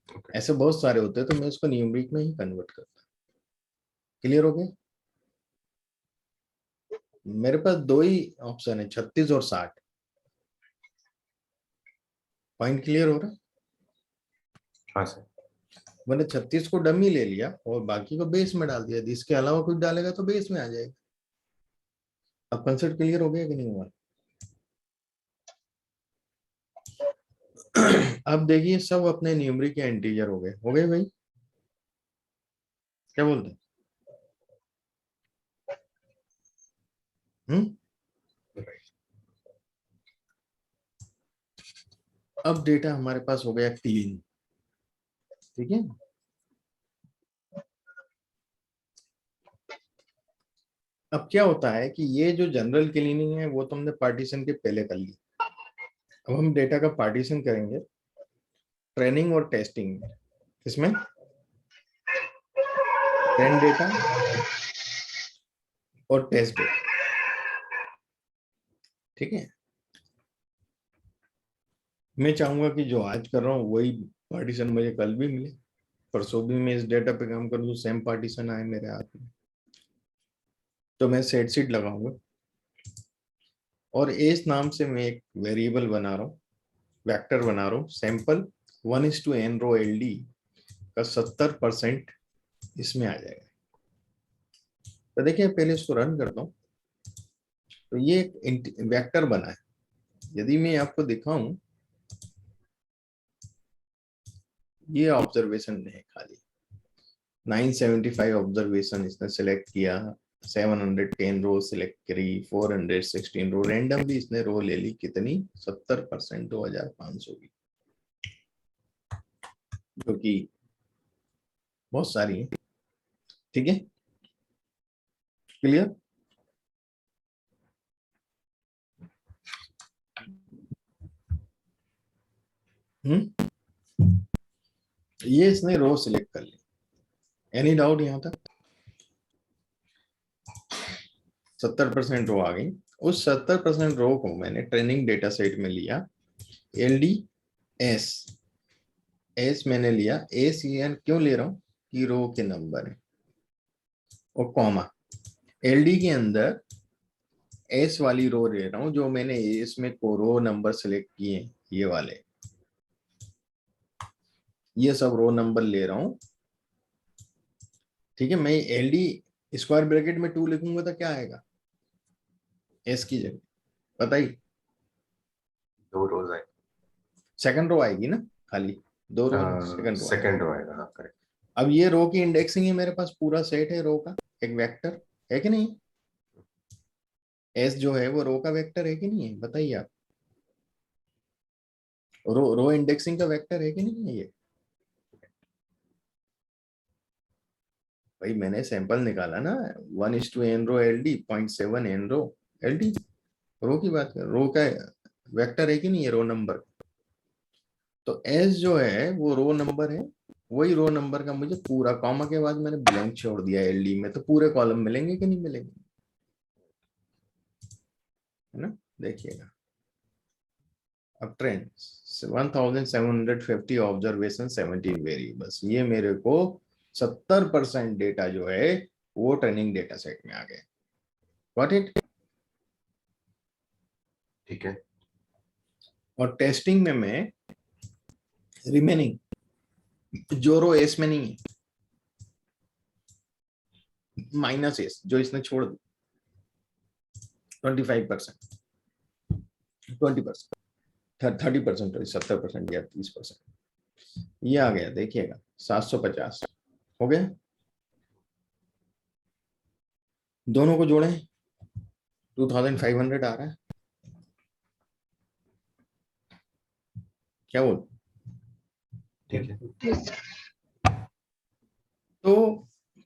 ओके। ऐसे बहुत सारे होते तो मैं इसको न्यूमरिक में ही कन्वर्ट करता। क्लियर हो गया? मेरे पास 2 ही ऑप्शन है, 36 और 60। पॉइंट क्लियर हो रहा है? हाँ सर। मैंने 36 को डमी ले लिया और बाकी को बेस में डाल दिया, यदि इसके अलावा कुछ डालेगा तो बेस में आ जाएगा। अब कंसेप्ट क्लियर हो गया कि नहीं हुआ? अब देखिए सब अपने न्यूमरिक या इंटीजर हो गए भाई? क्या बोलते हैं? हम्म? अब डेटा हमारे पास हो गया क्लीन। ठीक है, अब क्या होता है कि ये जो जनरल क्लीनिंग है वो तो हमने पार्टीशन के पहले कर ली। अब हम डेटा का पार्टीशन करेंगे ट्रेनिंग और टेस्टिंग में। इसमें ट्रेन डेटा और टेस्ट डेटा। ठीक है, मैं चाहूंगा कि जो आज कर रहा हूँ वही पार्टीशन मुझे कल भी मिले, परसों भी मैं इस डेटा पे काम कर लूँ, सेम पार्टीशन आए मेरे हाथ में। तो मैं सेट शीट लगाऊंगा और एस नाम से मैं एक वेरिएबल बना रहा हूँ, वेक्टर बना रहा हूँ, sample 1:n row L D का 70% इसमें आ जाएगा। तो देखिए पहले इसको रन करता हूँ। तो ये एक वेक्टर बना है, यदि मैं आपको दिखाऊं, ये ऑब्जर्वेशन है खाली 975 ऑब्जर्वेशन इसने सिलेक्ट किया, 710 रो सिलेक्ट करी, 416 रो रैंडमली इसने रो ले ली, कितनी? 70%, 2500 की, जो कि बहुत सारी है। ठीक है, क्लियर? ये इसने रो सिलेक्ट कर ली। एनी डाउट यहां तक? 70% रो आ गई। उस 70% रो को मैंने ट्रेनिंग डेटा सेट में लिया, एल डी एस, एस मैंने लिया, एस क्यों ले रहा हूं कि रो के नंबर है, और कॉमा एलडी के अंदर एस वाली रो ले रहा हूं, जो मैंने इसमें को रो नंबर सिलेक्ट किए, ये वाले, ये सब रो नंबर ले रहा हूं। ठीक है, मैं एल डी स्क्वायर ब्रैकेट में 2 लिखूंगा तो क्या आएगा एस की जगह? बताइए। 2 रोज आए। सेकंड रो आएगी ना, खाली 2 रो है, सेकंड रो आएगी। सेकंड रो आएगा। हाँ करेक्ट। अब ये रो की इंडेक्सिंग है, मेरे पास पूरा सेट है रो का, एक वेक्टर है कि नहीं? एस जो है वो रो का वेक्टर है कि नहीं है, बताइए आप। रो इंडेक्सिंग का वेक्टर है कि नहीं है ये? भाई मैंने सैंपल निकाला ना, 1:n row L D, 0.7 n row L D. Row की बात कर, रो का वेक्टर है कि नहीं है रो नंबर? तो एस जो है वो रो नंबर है, वही रो नंबर का मुझे पूरा, कॉमा के बाद मैंने ब्लैंक छोड़ दिया एलडी में, तो पूरे कॉलम मिलेंगे कि नहीं मिलेंगे, है ना। देखिएगा अब ट्रेंड 1750 ऑब्जर्वेशन 17 वेरिएबल्स, ये मेरे को 70% डेटा जो है वो ट्रेनिंग डेटा सेट में आ गया। Got it. ठीक है। और टेस्टिंग में मैं रिमेनिंग जो रो एस में नहीं है, माइनस एस जो इसने छोड़ दी 25%, 20%, 30%, 70% या 30%, ये आ गया। देखिएगा 750 हो गया। दोनों को जोड़ें 2500 आ रहा है। क्या बोल, ठीक है। तो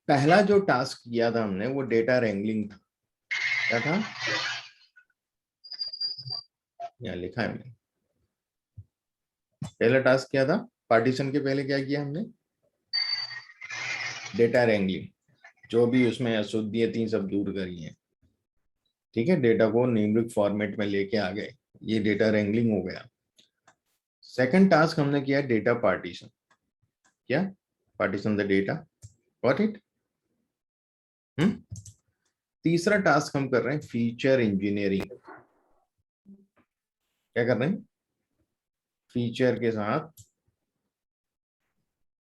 पहला जो टास्क किया था हमने वो डेटा रैंगलिंग था। क्या था, यहाँ लिखा है मैंने। पहला टास्क क्या था, पार्टीशन के पहले क्या किया हमने, डेटा रैंगलिंग, जो भी उसमें अशुद्धियां थी सब दूर करी है। ठीक है, डेटा को न्यूमेरिक फॉर्मेट में लेके आ गए, ये डेटा रैंगलिंग हो गया। सेकंड टास्क हमने किया डेटा पार्टीशन। क्या, partition the data. Got it. तीसरा टास्क हम कर रहे हैं फीचर इंजीनियरिंग। क्या कर रहे हैं, फीचर के साथ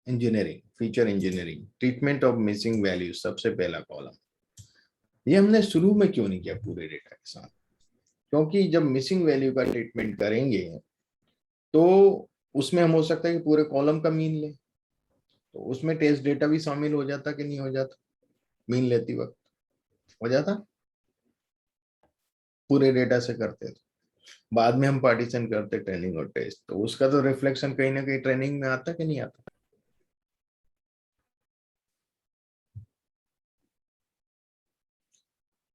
engineering, feature engineering, treatment of missing values, सबसे पहला कॉलम। ये हमने शुरू में क्यों नहीं किया पूरे डेटा के साथ, क्योंकि जब मिसिंग वैल्यू का ट्रीटमेंट करेंगे तो उसमें हम हो सकता है कि पूरे कॉलम का मीन ले, तो उसमें टेस्ट डेटा भी शामिल हो जाता कि नहीं हो जाता, मीन लेती वक्त हो जाता, पूरे डेटा से करते तो बाद में हम पार्टीशन करते ट्रेनिंग और टेस्ट, तो उसका तो रिफ्लेक्शन कहीं ना कहीं ट्रेनिंग में आता कि नहीं आता।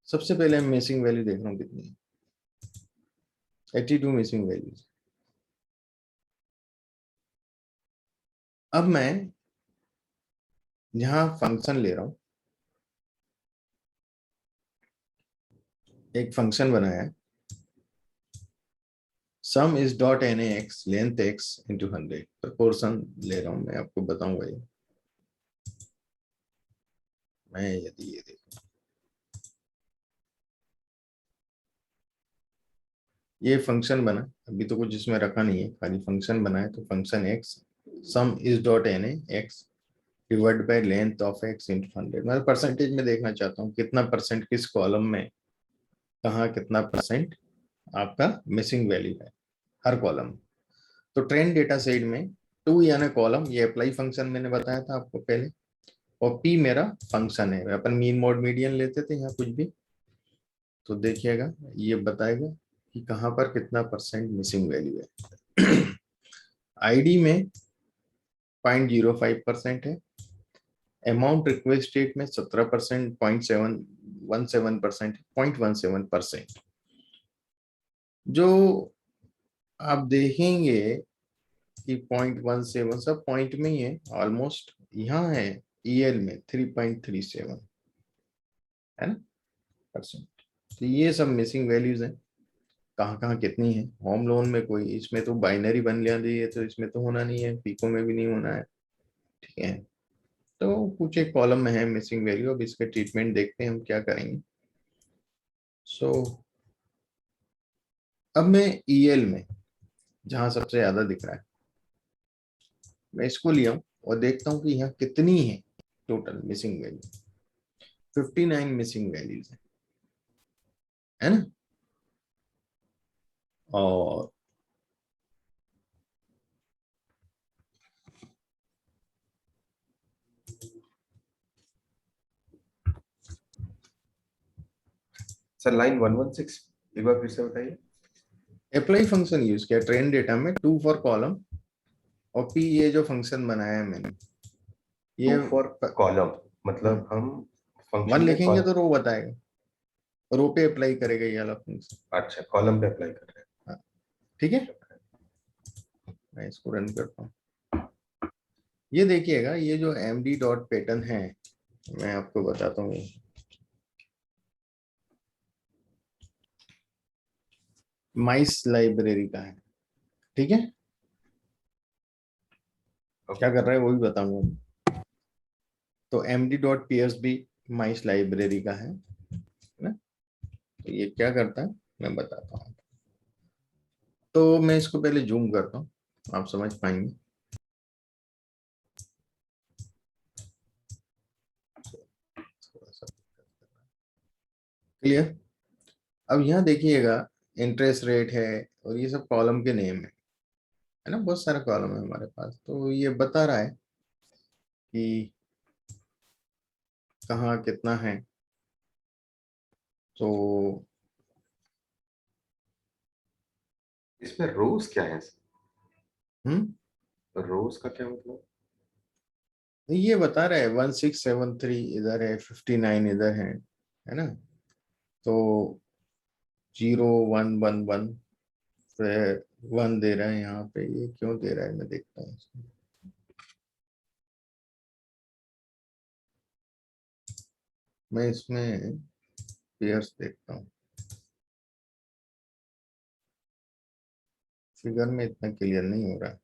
सबसे पहले मैं मिसिंग वैल्यू देख रहा हूँ कितनी है, 82 मिसिंग वैल्यूज। अब मैं यहां फंक्शन ले रहा हूं, एक फंक्शन बनाया sum is dot N X length X into 100, proportion ले रहा हूं मैं, आपको बताऊंगा ये। मैं यदि ये देखो, ये फंक्शन बना, अभी तो कुछ इसमें रखा नहीं है, खाली फंक्शन बना है, तो function X sum is dot N X divide by length of X into 100, मैं परसेंटेज में देखना चाहता हूँ कितना परसेंट किस कॉलम में, कहाँ कितना परसेंट आपका मिसिंग वैल्यू है हर कॉलम। तो ट्रेंड डेटा सेट में 2 यानी कॉलम, ये अप्लाई फंक्शन मैंने बताया था आपको पहले, और पी मेरा फंक्शन है, अपन मीन मोड मीडियन लेते थे यहाँ कुछ भी, तो देखिएगा ये बताएगा कि कहाँ पर कितना परसेंट मिसिंग वैल्यू है। आईडी में 0.05% है, अमाउंट रिक्वेस्ट स्टेट में 17%, 0.717%, 0.17%। जो आप देखेंगे कि 0.17 सब पॉइंट में ही है ऑलमोस्ट, यहाँ है ईएल में 3.37 है ना परसेंट। तो ये सब मिसिंग वैल्यूज हैं, कहाँ कहाँ कितनी है। होम लोन में कोई, इसमें तो बाइनरी बन रही है, तो इसमें तो होना नहीं है, पीको में भी नहीं होना है। ठीक है, तो कुछ एक कॉलम में है मिसिंग वैल्यू, अब इसके ट्रीटमेंट देखते हैं हम क्या करेंगे। सो अब मैं ईएल में जहां सबसे ज्यादा दिख रहा है मैं इसको लिया हूं और देखता हूं कि यहाँ कितनी है total missing value. 59 missing values है ना। और सर लाइन 116 एक बार फिर से बताइए। अप्लाई फंक्शन यूज किया ट्रेन डेटा में 2 फॉर कॉलम, और पी ये जो फंक्शन बनाया है मैंने, ये टू फॉर कॉलम मतलब हम फंक्शन 1 में लिखेंगे तो रो बताएगा, रो पे अप्लाई करेगा ये वाला फंक्शन। अच्छा कॉलम पे अप्लाई कर रहे हाँ, ठीक है। हैं। मैं इसको रन करता हूँ। ये देखिएगा, ये जो md डॉट पैटर्न है, मैं आपको बताता हूँ, माइस लाइब्रेरी का है, ठीक है। क्या कर रहा है वो भी बताऊंगा। तो md डॉट psb माइस लाइब्रेरी का है ना। तो ये क्या करता है मैं बताता हूँ। तो मैं इसको पहले जूम करता हूँ, आप समझ पाएंगे। क्लियर। अब यहाँ देखिएगा, इंटरेस्ट रेट है और ये सब कॉलम के नेम है ना, बहुत सारा कॉलम है हमारे पास। तो ये बता रहा है कि कहाँ कितना है। तो इसमें रोज क्या है? हम्म, रोज का क्या मतलब? ये बता रहा है 1673 इधर है, 59 इधर है ना। तो 0111 फिर 1 दे रहा है यहाँ पे, ये क्यों दे रहा है मैं देखता हूँ इसमें। मैं इसमें पेयर्स देखता हूँ, फिगर में इतना क्लियर नहीं हो रहा है।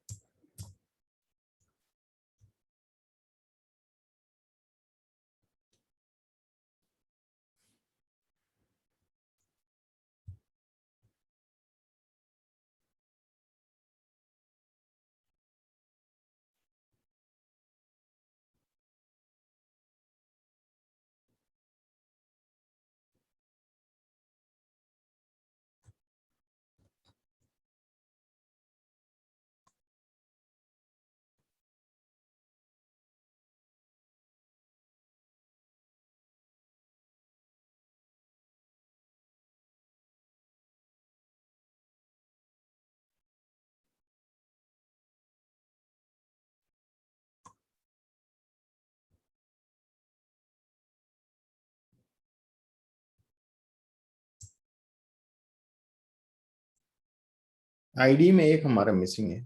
आईडी में एक हमारा मिसिंग है,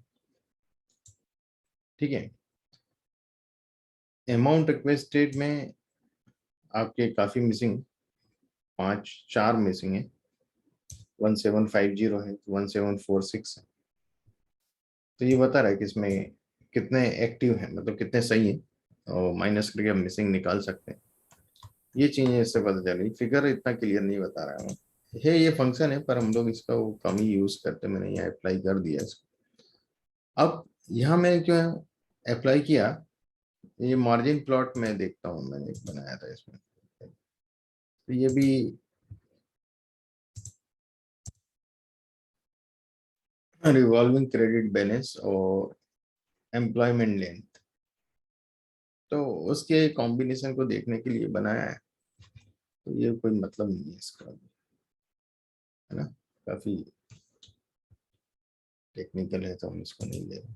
ठीक है। अमाउंट रिक्वेस्टेड में आपके काफी मिसिंग, 4 मिसिंग है। 1750 है, 1746 है। तो ये बता रहा है कि इसमें कितने एक्टिव हैं, मतलब कितने सही हैं, और माइनस करके हम मिसिंग निकाल सकते हैं। ये चीजें इससे पता चली, फिगर इतना क्लियर नहीं बता रहा है। ये फंक्शन है पर हम लोग इसका वो कम ही यूज करते, मैंने यहाँ अप्लाई कर दिया इसको। अब यहाँ मैंने क्यों अप्लाई किया, ये मार्जिन प्लॉट में देखता हूँ, मैंने एक बनाया था इसमें। तो ये भी रिवॉल्विंग क्रेडिट बैलेंस और एम्प्लॉयमेंट लेंथ, तो उसके कॉम्बिनेशन को देखने के लिए बनाया है। तो ये कोई मतलब नहीं है इसका, है ना, काफी टेक्निकल है तो हम इसको नहीं ले रहे।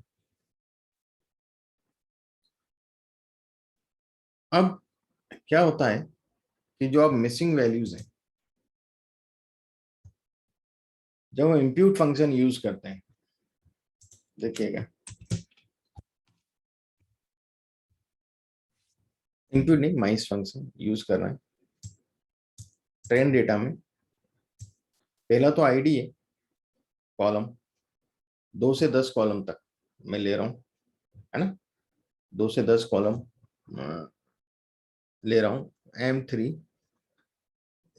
अब क्या होता है कि जो आप मिसिंग वैल्यूज हैं, जब हम इम्प्यूट फंक्शन यूज करते हैं, देखिएगा, इम्प्यूट नहीं, माइस फंक्शन यूज कर रहे हैं ट्रेन डेटा में। पहला तो आईडी है, कॉलम 2 से 10 कॉलम तक मैं ले रहा हूँ, है ना। 2 से 10 कॉलम ले रहा हूँ। M3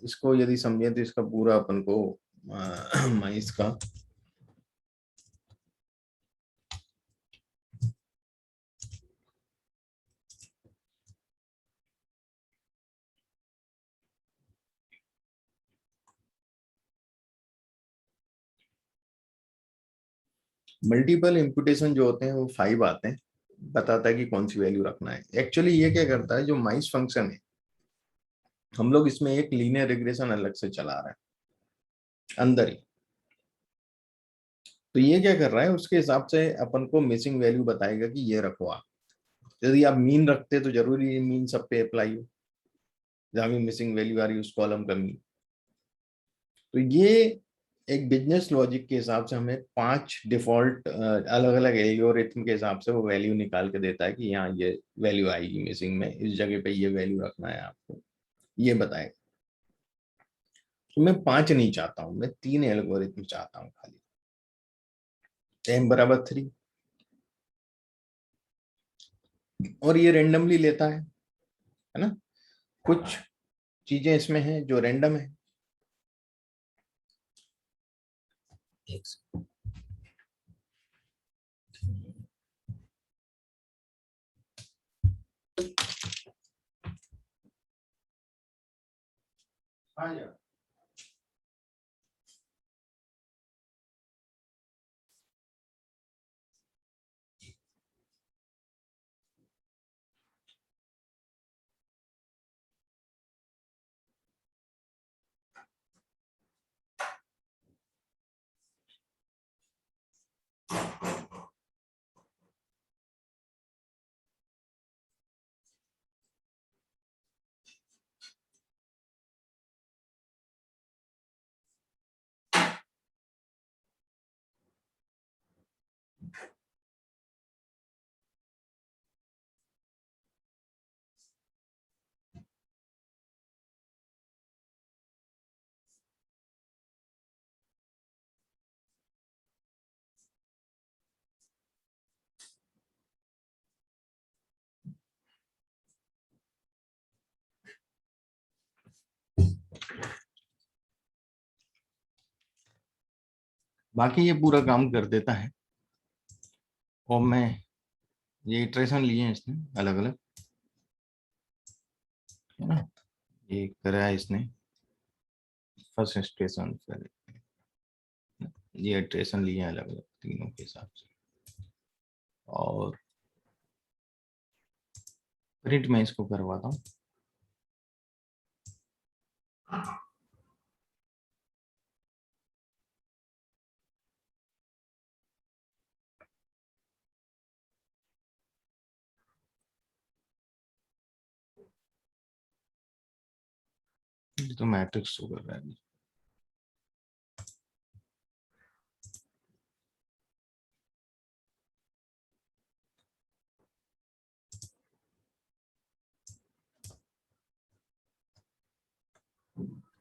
इसको यदि समझे तो इसका पूरा अपन को माइस का मल्टीपल इम्पुटेशन जो होते हैं वो 5 आते हैं, बताता है कि कौन सी वैल्यू रखना है। एक्चुअली ये क्या करता है, जो माइस फंक्शन है, हम लोग इसमें एक लीनियर रिग्रेशन अलग से चला रहे हैं अंदर ही। तो ये क्या कर रहा है, उसके हिसाब से अपन को मिसिंग वैल्यू बताएगा कि ये रखो आप। यदि आप मीन रखते तो जरूरी मीन सब पे अप्लाई हो, जहां भी मिसिंग वैल्यू आ रही है उस कॉलम का मीन। तो ये एक बिजनेस लॉजिक के हिसाब से हमें 5 डिफॉल्ट अलग अलग एल्गोरिथम के हिसाब से वो वैल्यू निकाल के देता है कि यहाँ ये वैल्यू आएगी मिसिंग में, इस जगह पे ये वैल्यू रखना है आपको, ये बताएगा। तो मैं 5 नहीं चाहता हूं, मैं 3 एल्गोरिथम चाहता हूं खाली। m बराबर 3, और ये रेंडमली लेता है ना। कुछ चीजें इसमें हैं जो रैंडम है। एक सेकंड। हाँ यार, बाकी ये पूरा काम कर देता है। और मैं ये इटरेशन लिए हैं इसने अलग अलग, है ना। ये करा है इसने फर्स्ट स्टेशन, फिर ये इटरेशन लिए हैं अलग अलग तीनों के हिसाब से। और प्रिंट में इसको करवाता हूँ। ये तो मैट्रिक्स शो कर रहा है।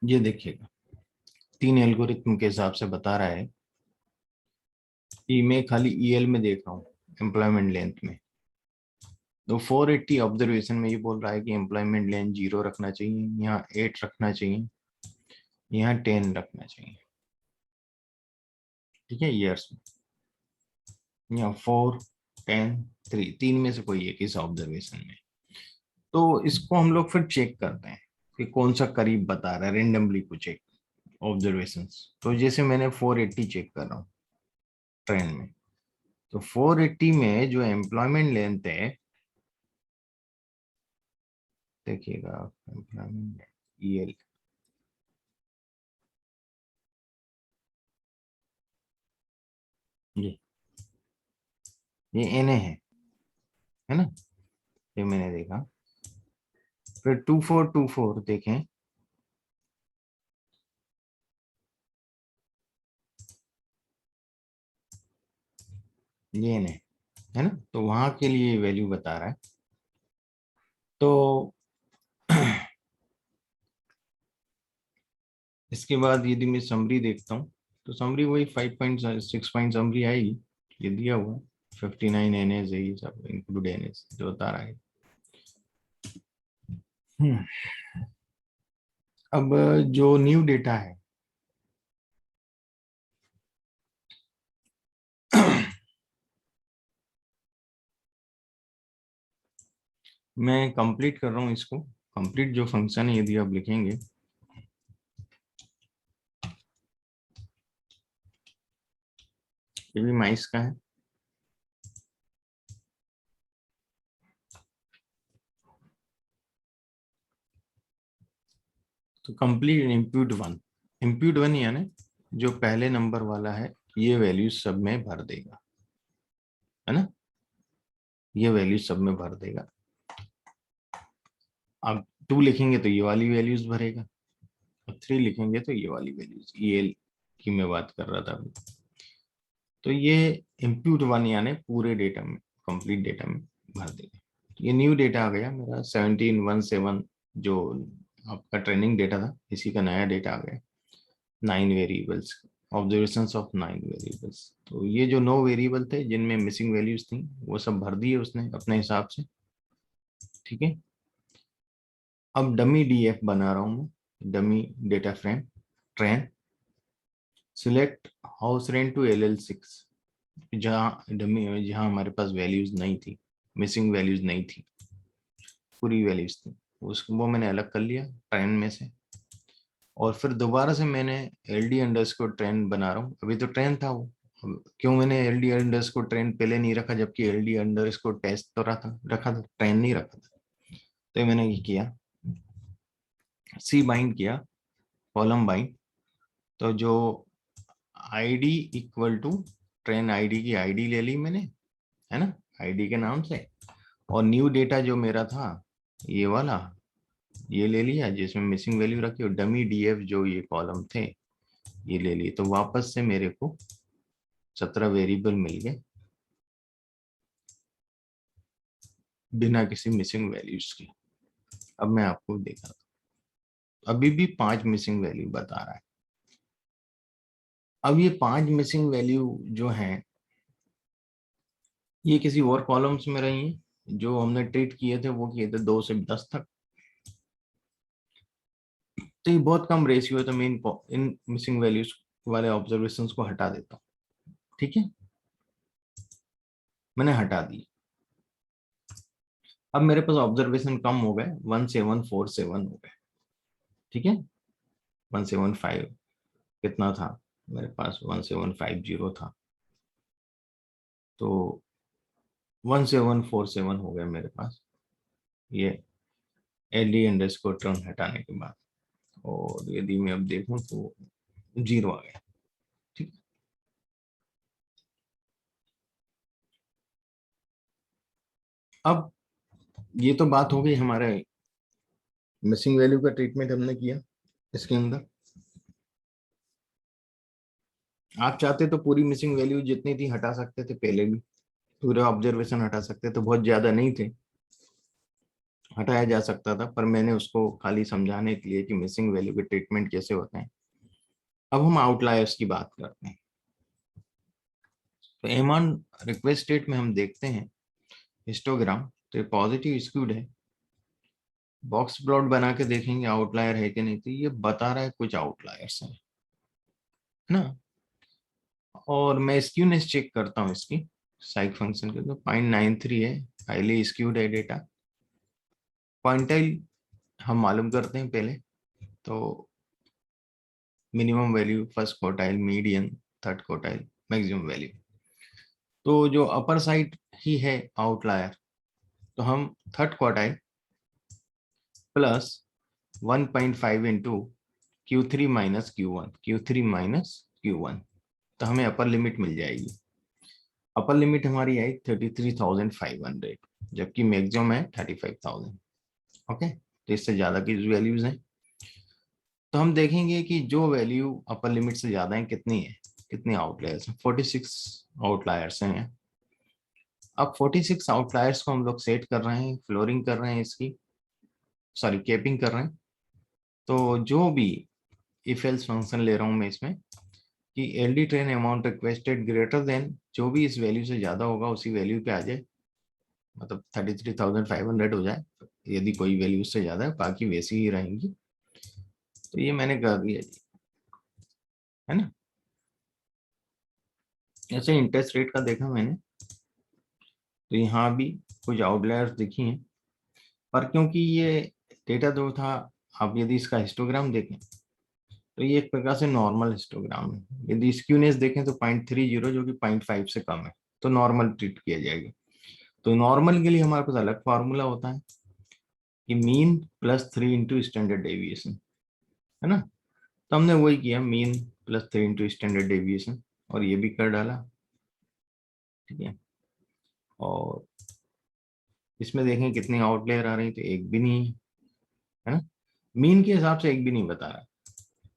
ये देखिएगा 3 एल्गोरिथम के हिसाब से बता रहा है कि मैं खाली ईएल में देख रहा हूँ, एम्प्लॉयमेंट लेंथ में। तो 480 ऑब्जर्वेशन में ये बोल रहा है कि एम्प्लॉयमेंट लेंथ 0 रखना चाहिए, यहाँ 8 रखना चाहिए, यहाँ 10 रखना चाहिए। ठीक है, ईयर्स में यहाँ 4, 10, 3, 3 में से कोई एक इस ऑब्जर्वेशन में। तो इसको हम लोग फिर चेक करते हैं कि कौन सा करीब बता रहा है, रेंडमली कुछ एक ऑब्जर्वेशंस। तो जैसे मैंने 480 चेक कर रहा हूँ ट्रेंड में, तो 480 में जो एम्प्लॉयमेंट लेंथ है, देखिएगा एम्प्लॉयमेंट ईएल, ये एनए है ना। ये मैंने देखा। फिर 2424 देखें, ये एनए है ना, तो वहां के लिए वैल्यू बता रहा है। तो इसके बाद यदि मैं समरी देखता हूँ, तो समरी वही 5.6 पॉइंट समरी आएगी। ये दिया हुआ 59 एनएस है, ये सब इंक्लूड एनएस जो बता रहा है। अब जो न्यू डेटा है, मैं कंप्लीट कर रहा हूँ इसको। कंप्लीट जो फंक्शन है यदि आप लिखेंगे, ये भी माइस का है। तो कंप्लीट इम्प्यूट वन यानी जो पहले नंबर वाला है, ये वैल्यू सब में भर देगा, है ना। ये वैल्यू सब में भर देगा। अब 2 लिखेंगे तो ये वाली वैल्यूज भरेगा, और 3 लिखेंगे तो ये वाली वैल्यूज, EL की मैं बात कर रहा था अभी। तो ये इम्प्यूट वन यानी पूरे डेटा में, कंप्लीट डेटा में भर देंगे। ये न्यू डेटा आ गया मेरा 1717, जो आपका ट्रेनिंग डेटा था, इसी का नया डेटा आ गया। 9 वेरिएबल्स, ऑब्जर्वेशंस ऑफ 9 वेरिएबल्स। तो ये जो 9 वेरिएबल थे जिनमें मिसिंग वैल्यूज थी वो सब भर दिए उसने अपने हिसाब से। ठीक है, अब डमी डीएफ बना रहा हूँ मैं, dummy data frame train. Select house rent to LL6, जहाँ डमी, जहाँ हमारे पास वैल्यूज नहीं थी, मिसिंग वैल्यूज नहीं थी, पूरी वैल्यूज थी, उसको वो मैंने अलग कर लिया ट्रेन में से। और फिर दोबारा से मैंने LD_ ट्रेन बना रहा हूँ। अभी तो ट्रेन था वो, अब क्यों मैंने LD_ ट्रेन पहले नहीं रखा, जबकि LD_ टेस्ट तो रखा था, ट्रेन नहीं रखा था। तो मैंने ये किया, सी बाइंड किया, कॉलम बाइंड। तो जो ID equal to train ID की आईडी ले ली मैंने, है ना, आईडी के नाम से। और न्यू डेटा जो मेरा था ये वाला, ये ले लिया जिसमें मिसिंग वैल्यू रखी, और डमी डीएफ जो ये कॉलम थे ये ले लिए। तो वापस से मेरे को 17 वेरिएबल मिल गए बिना किसी मिसिंग वैल्यूज के। अब मैं आपको देखा, अभी भी 5 मिसिंग वैल्यू बता रहा है। अब ये 5 मिसिंग वैल्यू जो हैं ये किसी और कॉलम्स में रही हैं, जो हमने ट्रीट किए थे वो किए थे 2 से 10 तक। तो ये बहुत कम रेशियो है, तो मैं इन मिसिंग वैल्यूज वाले ऑब्जर्वेशंस को हटा देता हूँ। ठीक है, मैंने हटा दी। अब मेरे पास ऑब्जर्वेशन कम हो गए, 1747 हो गए। ठीक है, 175 कितना था मेरे पास, 1750 था, तो 1747 हो गया मेरे पास ये LD_ टर्म हटाने के बाद। और यदि मैं अब देखूं तो 0 आ गया। ठीक है, अब ये तो बात हो गई हमारे मिसिंग वैल्यू का ट्रीटमेंट हमने किया इसके अंदर। आप चाहते तो पूरी मिसिंग वैल्यू जितनी थी हटा सकते थे, पहले भी पूरे ऑब्जर्वेशन हटा सकते थे, बहुत ज्यादा नहीं थे, हटाया जा सकता था, पर मैंने उसको खाली समझाने के लिए कि मिसिंग वैल्यू के ट्रीटमेंट कैसे होते हैं। अब हम आउटलायर्स की बात करते हैं। तो एमॉन रिक्वेस्ट स्टेट में हम देखते हैं हिस्टोग्राम, तो पॉजिटिव स्क्यूड है। बॉक्स प्लॉट बना के देखेंगे आउटलायर है कि नहीं, तो ये बता रहा है कुछ आउटलायर्स हैं, है ना। और मैं स्क्यूनेस चेक करता हूँ इसकी साइक फंक्शन के, तो 0.93 है, हाईली स्क्यूड है डेटा। क्वांटाइल हम मालूम करते हैं पहले, तो minimum value, first quartile, median, third quartile, maximum value. तो जो अपर साइड ही है आउटलायर, तो हम third quartile plus 1.5 into Q3 minus Q1, Q3 minus Q1, तो हमें अपर लिमिट मिल जाएगी। अपर लिमिट हमारी आई 33,500, जबकि मैक्सिमम है 35,000। ओके, तो इससे ज्यादा की वैल्यूज हैं। तो हम देखेंगे कि जो वैल्यू अपर लिमिट से ज्यादा है कितनी है, कितने आउटलायर्स हैं। 46 आउटलायर्स हैं। अब 46 आउटलायर्स को हम लोग सेट कर रहे हैं, फ्लोरिंग कर रहे हैं इसकी, सॉरी कैपिंग कर रहे हैं। तो जो भी इफ एल्स फंक्शन ले रहा हूं मैं इसमें, कि LD train amount requested greater than, जो भी इस वैल्यू से ज्यादा होगा उसी वैल्यू पे आ जाए, मतलब 33,500 हो जाए। यदि कोई वैल्यू से ज्यादा है बाकी वैसी ही रहेंगी। तो ये मैंने कर दिया जी, है ना। ऐसे इंटरेस्ट रेट का देखा मैंने, तो यहाँ भी कुछ आउटलायर्स दिखी हैं, पर क्योंकि ये डेटा जो था, आप यदि इसका हिस्टोग्राम देखें तो ये एक प्रकार से नॉर्मल हिस्टोग्राम है। यदि स्क्यूनेस देखें तो 0.30 जो कि 0.5 से कम है, तो नॉर्मल ट्रीट किया जाएगा। तो नॉर्मल के लिए हमारे पास अलग फार्मूला होता है कि mean plus 3 into standard deviation, है ना। तो हमने वही किया, mean plus 3 into standard deviation, और ये भी कर डाला। ठीक है, और इसमें देखें कितनी आउटलेयर आ रही, तो एक भी नहीं है ना, मीन के हिसाब से एक भी नहीं बता रहा।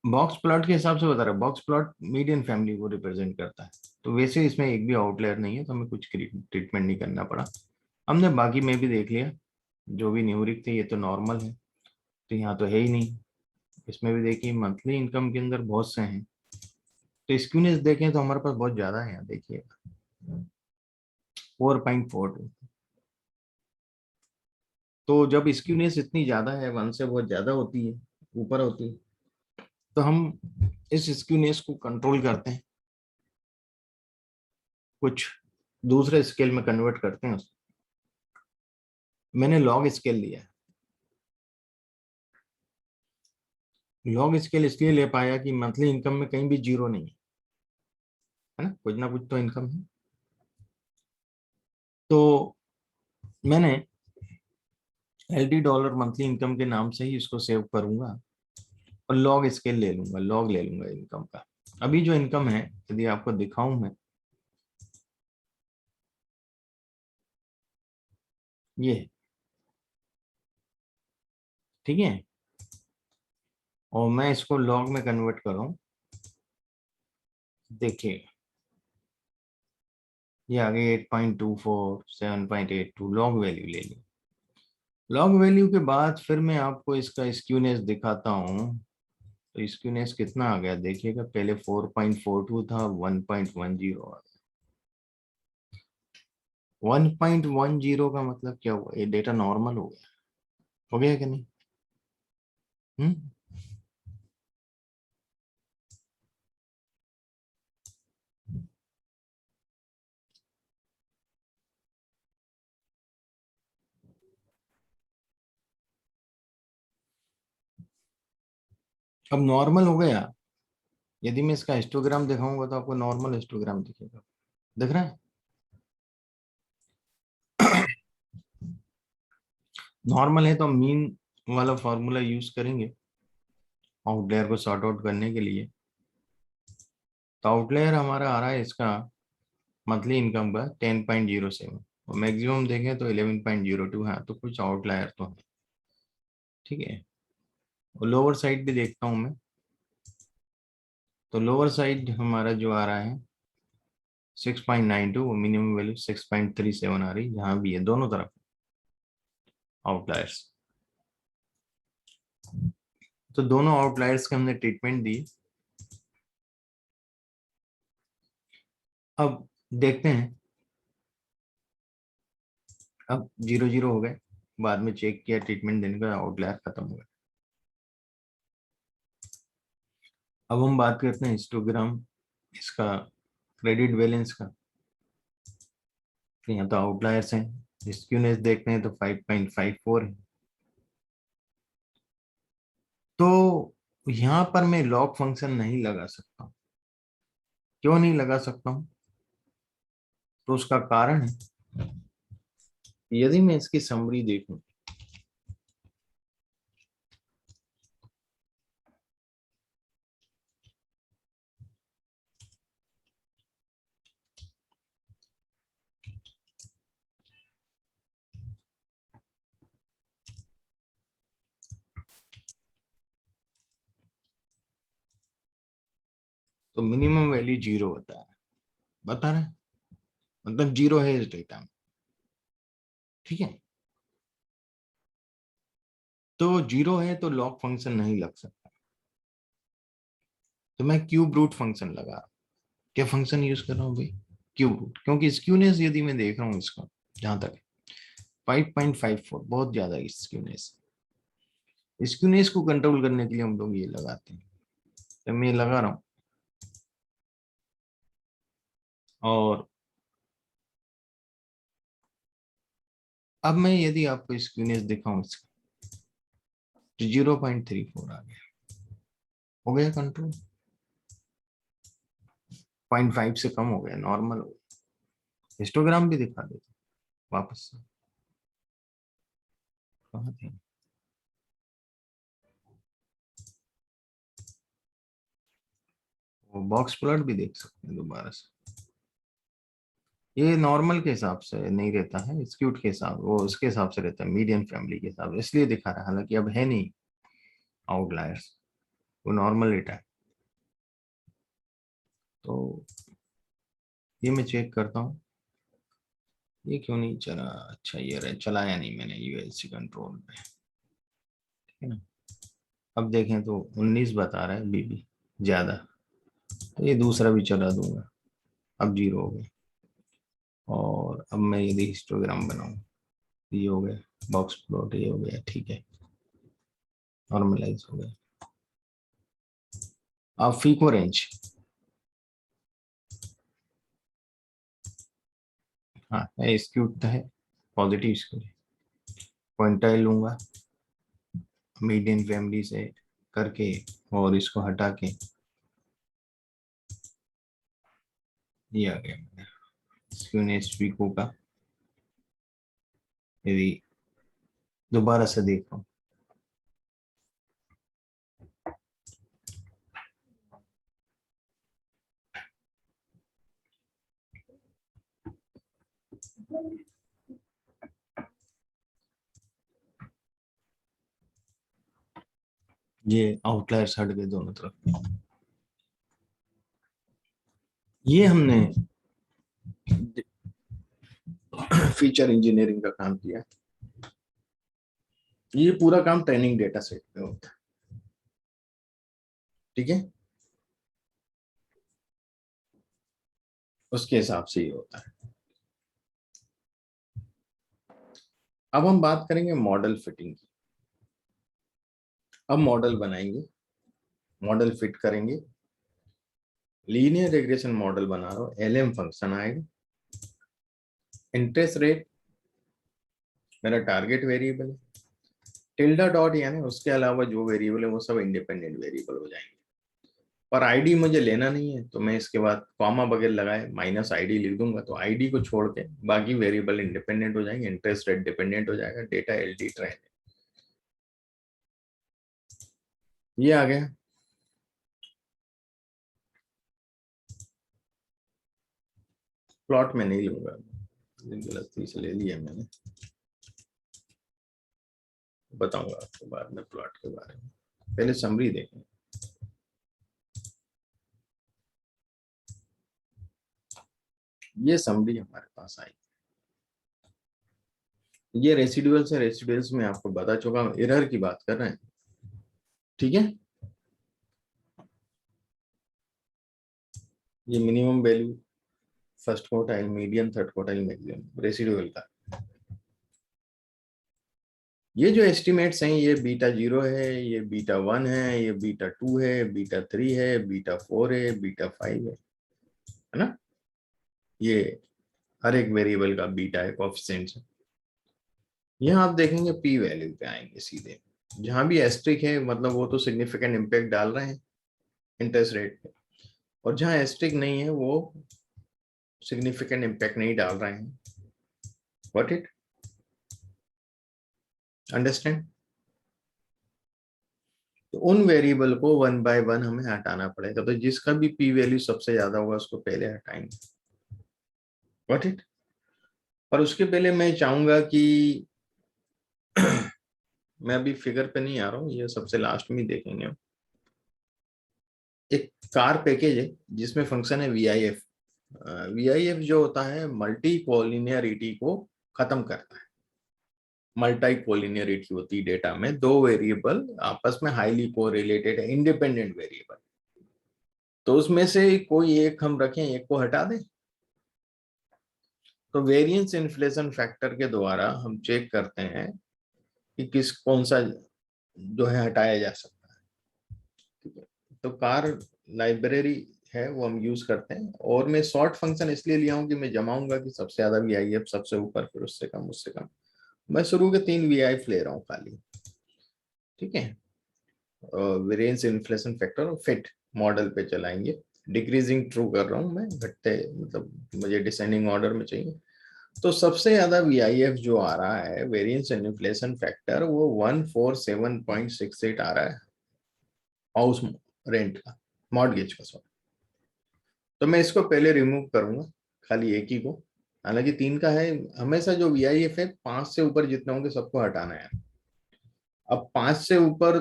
बॉक्स प्लॉट के हिसाब से बता रहा है, बॉक्स प्लॉट मीडियन फैमिली को रिप्रेजेंट करता है, तो वैसे इसमें एक भी आउटलेयर नहीं है, तो हमें कुछ ट्रीटमेंट नहीं करना पड़ा। हमने बाकी में भी देख लिया, जो भी न्यूरिक थे ये तो नॉर्मल है, तो यहाँ तो है ही नहीं। इसमें भी देखिए मंथली इनकम के अंदर बहुत से हैं, तो स्क्यूनेस देखें तो हमारे पास बहुत ज्यादा है, यहाँ देखिए 4.42। तो जब स्क्यूनेस इतनी ज्यादा है, 1 से बहुत ज्यादा होती है, ऊपर होती है, तो हम इस स्क्यूनेस को कंट्रोल करते हैं, कुछ दूसरे स्केल में कन्वर्ट करते हैं उसको। मैंने लॉग स्केल लिया है। लॉग स्केल इसलिए ले पाया कि मंथली इनकम में कहीं भी जीरो नहीं है ना, कुछ ना कुछ तो इनकम है। तो मैंने LD डॉलर मंथली इनकम के नाम से ही इसको सेव करूंगा और लॉग स्केल ले लूंगा, लॉग ले लूंगा इनकम का। अभी जो इनकम है यदि आपको दिखाऊं मैं, ये है, ठीक है, और मैं इसको लॉग में कन्वर्ट कर रहा हूं। देखिए ये आगे 8.24, 7.82 लॉग वैल्यू ले ली। लॉग वैल्यू के बाद फिर मैं आपको इसका स्क्यूनेस दिखाता हूँ। तो स्क्यूनेस कितना आ गया देखिएगा, पहले 4.42 था, 1.10 आ गया। 1.10 का मतलब क्या हुआ, ये डेटा नॉर्मल हो गया कि नहीं? हम्म। अब नॉर्मल हो गया। यदि मैं इसका हिस्टोग्राम दिखाऊंगा तो आपको नॉर्मल हिस्टोग्राम दिखेगा, दिख रहा है? नॉर्मल है तो हम मीन वाला फॉर्मूला यूज करेंगे आउटलेयर को सॉर्ट आउट करने के लिए। तो आउटलेयर हमारा आ रहा है इसका मंथली इनकम का 10.07, और मैक्सिमम देखें तो 11.02 है, तो कुछ आउटलायर तो है, ठीक है। और लोअर साइड भी देखता हूं मैं, तो लोअर साइड हमारा जो आ रहा है 6.92, मिनिमम वैल्यू 6.37 आ रही, जहां भी है दोनों तरफ आउटलायर्स। तो दोनों आउटलायर्स के हमने ट्रीटमेंट दी। अब देखते हैं, अब 0-0 हो गए, बाद में चेक किया ट्रीटमेंट देने का, आउटलायर खत्म हो गया। अब हम बात करते हैं हिस्टोग्राम इसका, क्रेडिट बैलेंस का। तो यहाँ तो आउटलायर्स हैं, स्क्यूनेस देखते हैं तो 5.54 है। तो यहाँ पर मैं लॉग फंक्शन नहीं लगा सकता। क्यों नहीं लगा सकता हूँ? तो उसका कारण है, यदि मैं इसकी समरी देखूं, तो मिनिमम वैल्यू 0 बता रहे हैं, मतलब 0 है इस डेटा में, ठीक है। तो 0 है तो लॉग फंक्शन नहीं लग सकता, तो मैं क्यूब रूट फंक्शन लगा। क्या फंक्शन यूज कर रहा हूँ भाई? क्यूब रूट, क्योंकि स्क्यूनेस यदि मैं देख रहा हूँ इसका, जहां तक 5.54 बहुत ज्यादा है स्क्यूनेस। स्क्यूनेस को कंट्रोल करने के लिए हम लोग ये लगाते हैं, तो मैं ये लगा रहा हूँ। और अब मैं यदि आपको स्क्यूनेस दिखाऊं इसका, तो 0.34 आ गया, हो गया कंट्रोल, 0.5 से कम हो गया, नॉर्मल हो गया। हिस्टोग्राम भी दिखा देते वापस से, कहाँ थे? वो बॉक्स प्लॉट भी देख सकते हैं दोबारा से। ये नॉर्मल के हिसाब से नहीं रहता है, स्क्यूट के हिसाब, वो उसके हिसाब से रहता है, मीडियम फैमिली के हिसाब से, इसलिए दिखा रहा है, हालांकि अब है नहीं आउटलायर्स। वो नॉर्मल रेट है। तो ये मैं चेक करता हूँ, ये क्यों नहीं चला। अच्छा ये रहे, चलाया नहीं मैंने यूएलसी कंट्रोल पे, ठीक है ना। अब देखें तो 19 बता रहा है बीबी ज्यादा, तो ये दूसरा भी चला दूंगा, अब 0 हो गया। और अब मैं यदि हिस्टोग्राम बनाऊं, ये हो गया बॉक्स प्लॉट, ये हो गया, ठीक है, नॉर्मलाइज हो गया। अब फीको रेंज, हाँ स्क्यूड है, पॉजिटिव स्क्यूड, क्विंटाइल लूंगा मीडियन फैमिली से करके, और इसको हटा के ये आ गया स्क्यूनेस फीको का। यदि दोबारा से देख रहा हूँ, ये आउटलायर्स हट गए दोनों तरफ। ये हमने फीचर इंजीनियरिंग का काम किया। ये पूरा काम ट्रेनिंग डेटा सेट पे होता है, ठीक है, उसके हिसाब से ही होता है। अब हम बात करेंगे मॉडल फिटिंग की। अब मॉडल बनाएंगे, मॉडल फिट करेंगे, लीनियर रिग्रेशन मॉडल बना रहा हूं, LM फंक्शन आएगा, इंटरेस्ट रेट मेरा टारगेट वेरिएबल है, टिल्डा डॉट यानी उसके अलावा जो वेरिएबल है वो सब इंडिपेंडेंट वेरिएबल हो जाएंगे। पर आईडी मुझे लेना नहीं है, तो मैं इसके बाद कॉमा वगैरह लगाए माइनस आईडी लिख दूंगा, तो आईडी को छोड़ के बाकी वेरिएबल इंडिपेंडेंट हो जाएंगे, इंटरेस्ट रेट डिपेंडेंट हो जाएगा, डेटा LD ट्रेन, ये आ गया। प्लॉट में नहीं लूंगा, गलती से ले लिया मैंने, बताऊंगा आपको बाद में प्लॉट के बारे में, पहले समरी देखें। ये समरी हमारे पास आई, ये रेसिडुअल से, रेसिडुअल्स में आपको बता चुका हूं, एरर की बात कर रहे हैं, ठीक है। ये minimum value, first quartile, median, third quartile, maximum residual का। ये जो एस्टिमेट्स हैं, ये β0 है, ये β1 है, ये β2 है, β3 है, β4 है, β5 है ना। ये हर एक वेरिएबल का बीटा है, कोएफिशिएंट है। यहाँ आप देखेंगे पी वैल्यू पे आएंगे सीधे, जहां भी एस्ट्रिक है मतलब वो तो सिग्निफिकेंट इम्पैक्ट डाल रहे हैं इंटरेस्ट रेट पे, और जहां एस्ट्रिक नहीं है वो सिग्निफिकेंट इम्पैक्ट नहीं डाल रहे हैं। What it understand. तो उन वेरिएबल को 1 बाय 1 हमें हटाना पड़ेगा, तो जिसका भी पी वैल्यू सबसे ज्यादा होगा उसको पहले हटाएंगे। What it. और उसके पहले मैं चाहूंगा कि मैं अभी फिगर पे नहीं आ रहा हूँ, ये सबसे लास्ट में देखेंगे हम। एक कार पैकेज है जिसमें फंक्शन है VIF। VIF जो होता है मल्टी कोलिनियरिटी को खत्म करता है। मल्टी कोलिनियरिटी होती है डेटा में, दो वेरिएबल आपस में हाईली कोरिलेटेड है, इंडिपेंडेंट वेरिएबल, तो उसमें से कोई एक हम रखें, एक को हटा दें। तो वेरिएंस इन्फ्लेशन फैक्टर के द्वारा हम चेक करते हैं कि कौन सा जो है हटाया जा सकता है, ठीक है। तो कार लाइब्रेरी है वो हम यूज करते हैं, और मैं सॉर्ट फंक्शन इसलिए लिया हूं कि मैं जमाऊंगा कि सबसे ज्यादा VIF सबसे ऊपर, फिर उससे कम, उससे कम। मैं शुरू के 3 VIF ले रहा हूँ खाली, ठीक है। वेरिएंस इन्फ्लेशन फैक्टर और फिट मॉडल पे चलाएंगे, डिक्रीजिंग ट्रू कर रहा हूँ मैं, घटते मतलब मुझे डिसेंडिंग ऑर्डर में चाहिए। तो सबसे ज्यादा VIF जो आ रहा है वेरिएंस इन्फ्लेशन फैक्टर, वो 147.68 आ रहा है हाउस रेंट का, मॉर्गेज का, सॉरी। तो मैं इसको पहले रिमूव करूंगा, खाली एक ही को, हालांकि 3 का है। हमेशा जो VIF है 5 से ऊपर जितने होंगे सबको हटाना है। अब 5 से ऊपर